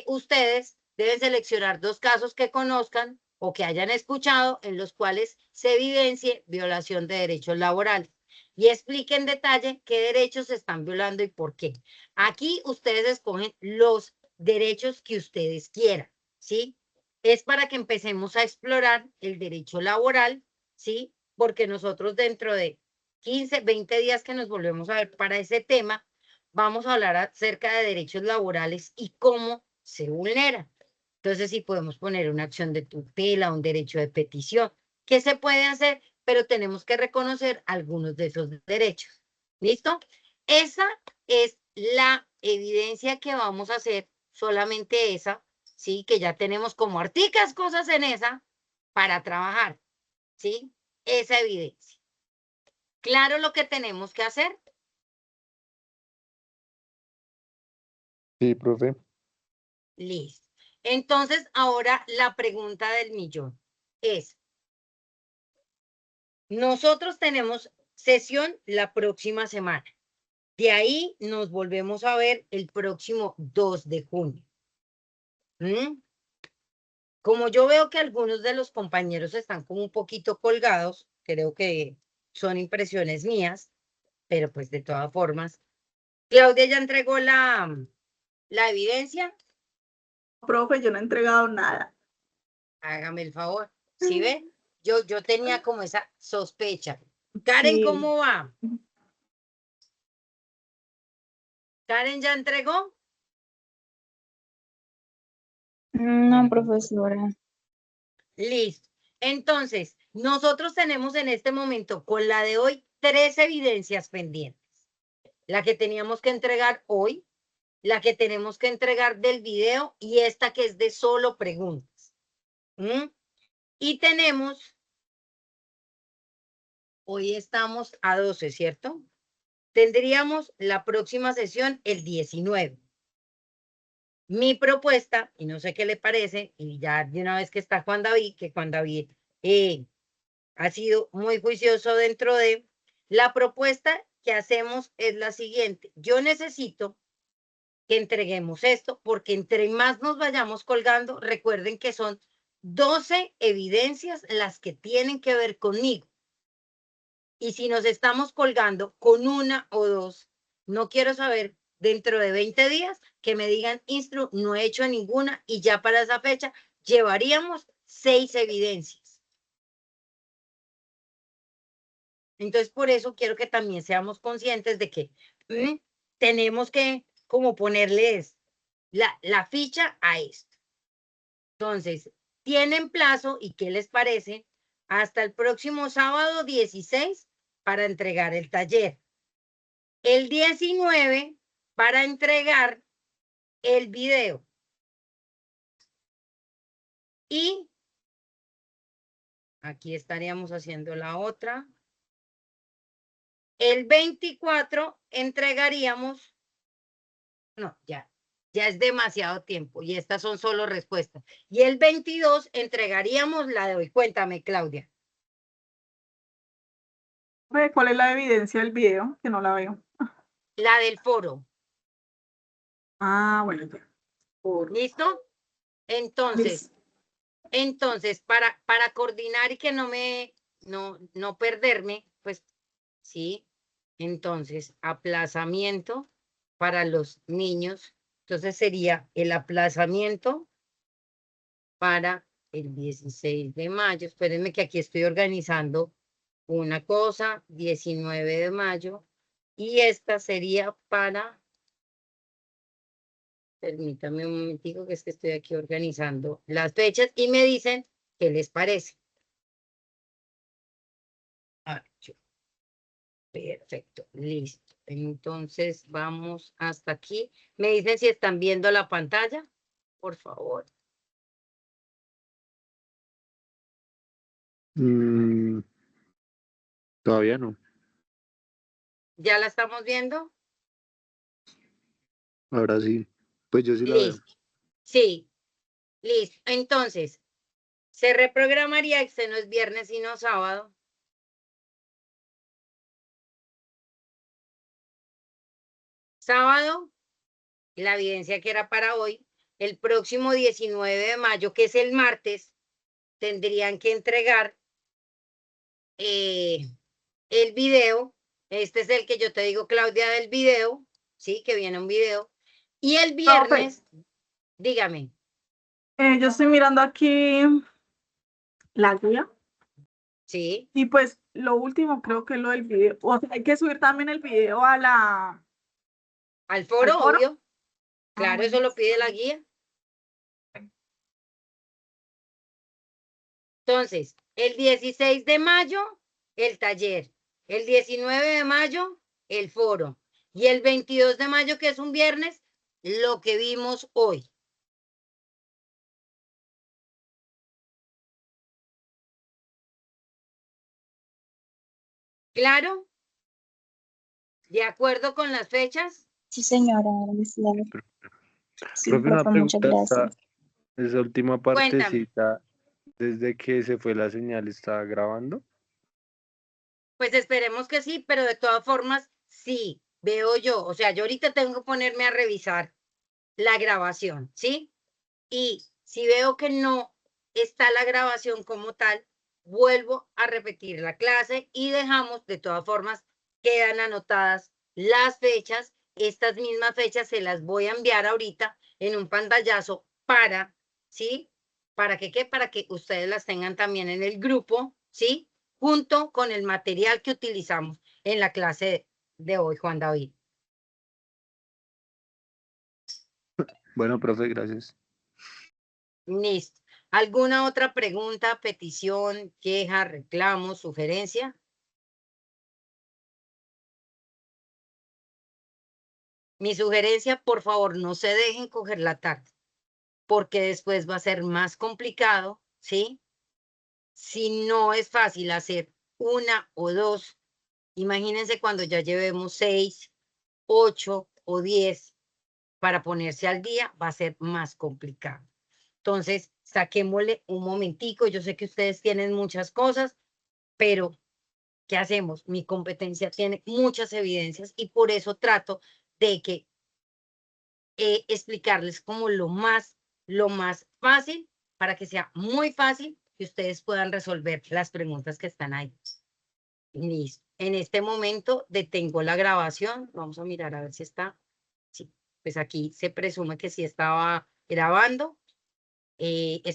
ustedes deben seleccionar 2 casos que conozcan o que hayan escuchado en los cuales se evidencie violación de derechos laborales y explique en detalle qué derechos se están violando y por qué. Aquí ustedes escogen los derechos que ustedes quieran, ¿sí? Es para que empecemos a explorar el derecho laboral, ¿sí? Porque nosotros dentro de 15, 20 días que nos volvemos a ver para ese tema, vamos a hablar acerca de derechos laborales y cómo se vulneran. Entonces, si podemos poner una acción de tutela, un derecho de petición, ¿qué se puede hacer? Pero tenemos que reconocer algunos de esos derechos. ¿Listo? Esa es la evidencia que vamos a hacer, solamente esa, ¿sí? Que ya tenemos como articas cosas en esa para trabajar, ¿sí? Esa evidencia. ¿Claro lo que tenemos que hacer? Sí, profe. Listo. Entonces, ahora la pregunta del millón es, nosotros tenemos sesión la próxima semana. De ahí nos volvemos a ver el próximo 2 de junio. ¿Mm? Como yo veo que algunos de los compañeros están como un poquito colgados, creo que son impresiones mías, pero pues de todas formas. Claudia ya entregó la evidencia. Profe, yo no he entregado nada. Hágame el favor. ¿Sí ve? Yo tenía como esa sospecha. Karen, Sí. ¿cómo va? ¿Karen ya entregó? No, profesora. Listo. Entonces, nosotros tenemos en este momento, con la de hoy, 3 evidencias pendientes. La que teníamos que entregar hoy, la que tenemos que entregar del video y esta que es de solo preguntas. ¿Mm? Y tenemos, hoy estamos a 12, ¿cierto? Tendríamos la próxima sesión el 19. Mi propuesta, y no sé qué le parece, y ya de una vez que está Juan David, que Juan David ha sido muy juicioso dentro de, la propuesta que hacemos es la siguiente. Yo necesito que entreguemos esto, porque entre más nos vayamos colgando, recuerden que son 12 evidencias las que tienen que ver conmigo. Y si nos estamos colgando con una o dos, no quiero saber dentro de 20 días que me digan, Instru, no he hecho ninguna y ya para esa fecha llevaríamos 6 evidencias. Entonces, por eso quiero que también seamos conscientes de que tenemos que como ponerles la ficha a esto. Entonces, tienen plazo, ¿y qué les parece? Hasta el próximo sábado 16 para entregar el taller. El 19 para entregar el video. Y aquí estaríamos haciendo la otra. El 24 entregaríamos, no, ya es demasiado tiempo y estas son solo respuestas. Y el 22 entregaríamos la de hoy. Cuéntame, Claudia. ¿Cuál es la evidencia del video? Que no la veo. La del foro. Ah, bueno, ya. ¿Listo? Entonces, para coordinar y que no perderme, pues, sí. Entonces, aplazamiento para los niños. Entonces sería el aplazamiento para el 16 de mayo. Espérenme que aquí estoy organizando una cosa, 19 de mayo. Y esta sería para, permítame un momentico que es que estoy aquí organizando las fechas y me dicen qué les parece. Perfecto, listo. Entonces vamos hasta aquí. Me dicen si están viendo la pantalla, por favor. Todavía no. ¿Ya la estamos viendo? Ahora sí. Pues yo sí la veo. Listo. Sí, listo. Entonces, se reprogramaría, este no es viernes sino sábado. Sábado, la evidencia que era para hoy, el próximo 19 de mayo, que es el martes, tendrían que entregar el video. Este es el que yo te digo, Claudia, del video, sí, que viene un video. Y el viernes, dígame. Yo estoy mirando aquí la guía. Sí. Y pues lo último creo que es lo del video. O sea, hay que subir también el video a la... Al foro, obvio. Claro, bueno. eso lo pide la guía. Entonces, el 16 de mayo, el taller. El 19 de mayo, el foro. Y el 22 de mayo, que es un viernes, lo que vimos hoy. ¿Claro? ¿De acuerdo con las fechas? Sí, señora. Sí, Profe, una profe, muchas pregunta. gracias. Esa última Cuéntame. partecita, desde que se fue la señal, ¿está grabando? Pues esperemos que sí, pero de todas formas, sí, veo yo. O sea, yo ahorita tengo que ponerme a revisar la grabación, ¿sí? Y si veo que no está la grabación como tal, vuelvo a repetir la clase y dejamos, de todas formas, quedan anotadas las fechas. Estas mismas fechas se las voy a enviar ahorita en un pantallazo para, ¿sí? ¿Para que qué? Para que ustedes las tengan también en el grupo, ¿sí? Junto con el material que utilizamos en la clase de hoy, Juan David. Bueno, profe, gracias. Listo. ¿Alguna otra pregunta, petición, queja, reclamo, sugerencia? Mi sugerencia, por favor, no se dejen coger la tarde, porque después va a ser más complicado, ¿sí? Si no es fácil hacer una o dos, imagínense cuando ya llevemos 6, 8 o 10 para ponerse al día, va a ser más complicado. Entonces, saquémosle un momentico. Yo sé que ustedes tienen muchas cosas, pero ¿qué hacemos? Mi competencia tiene muchas evidencias y por eso trato de que explicarles como lo más fácil para que sea muy fácil que ustedes puedan resolver las preguntas que están ahí. Listo. En este momento detengo la grabación. Vamos a mirar a ver si está. Sí, pues aquí se presume que sí estaba grabando. Estoy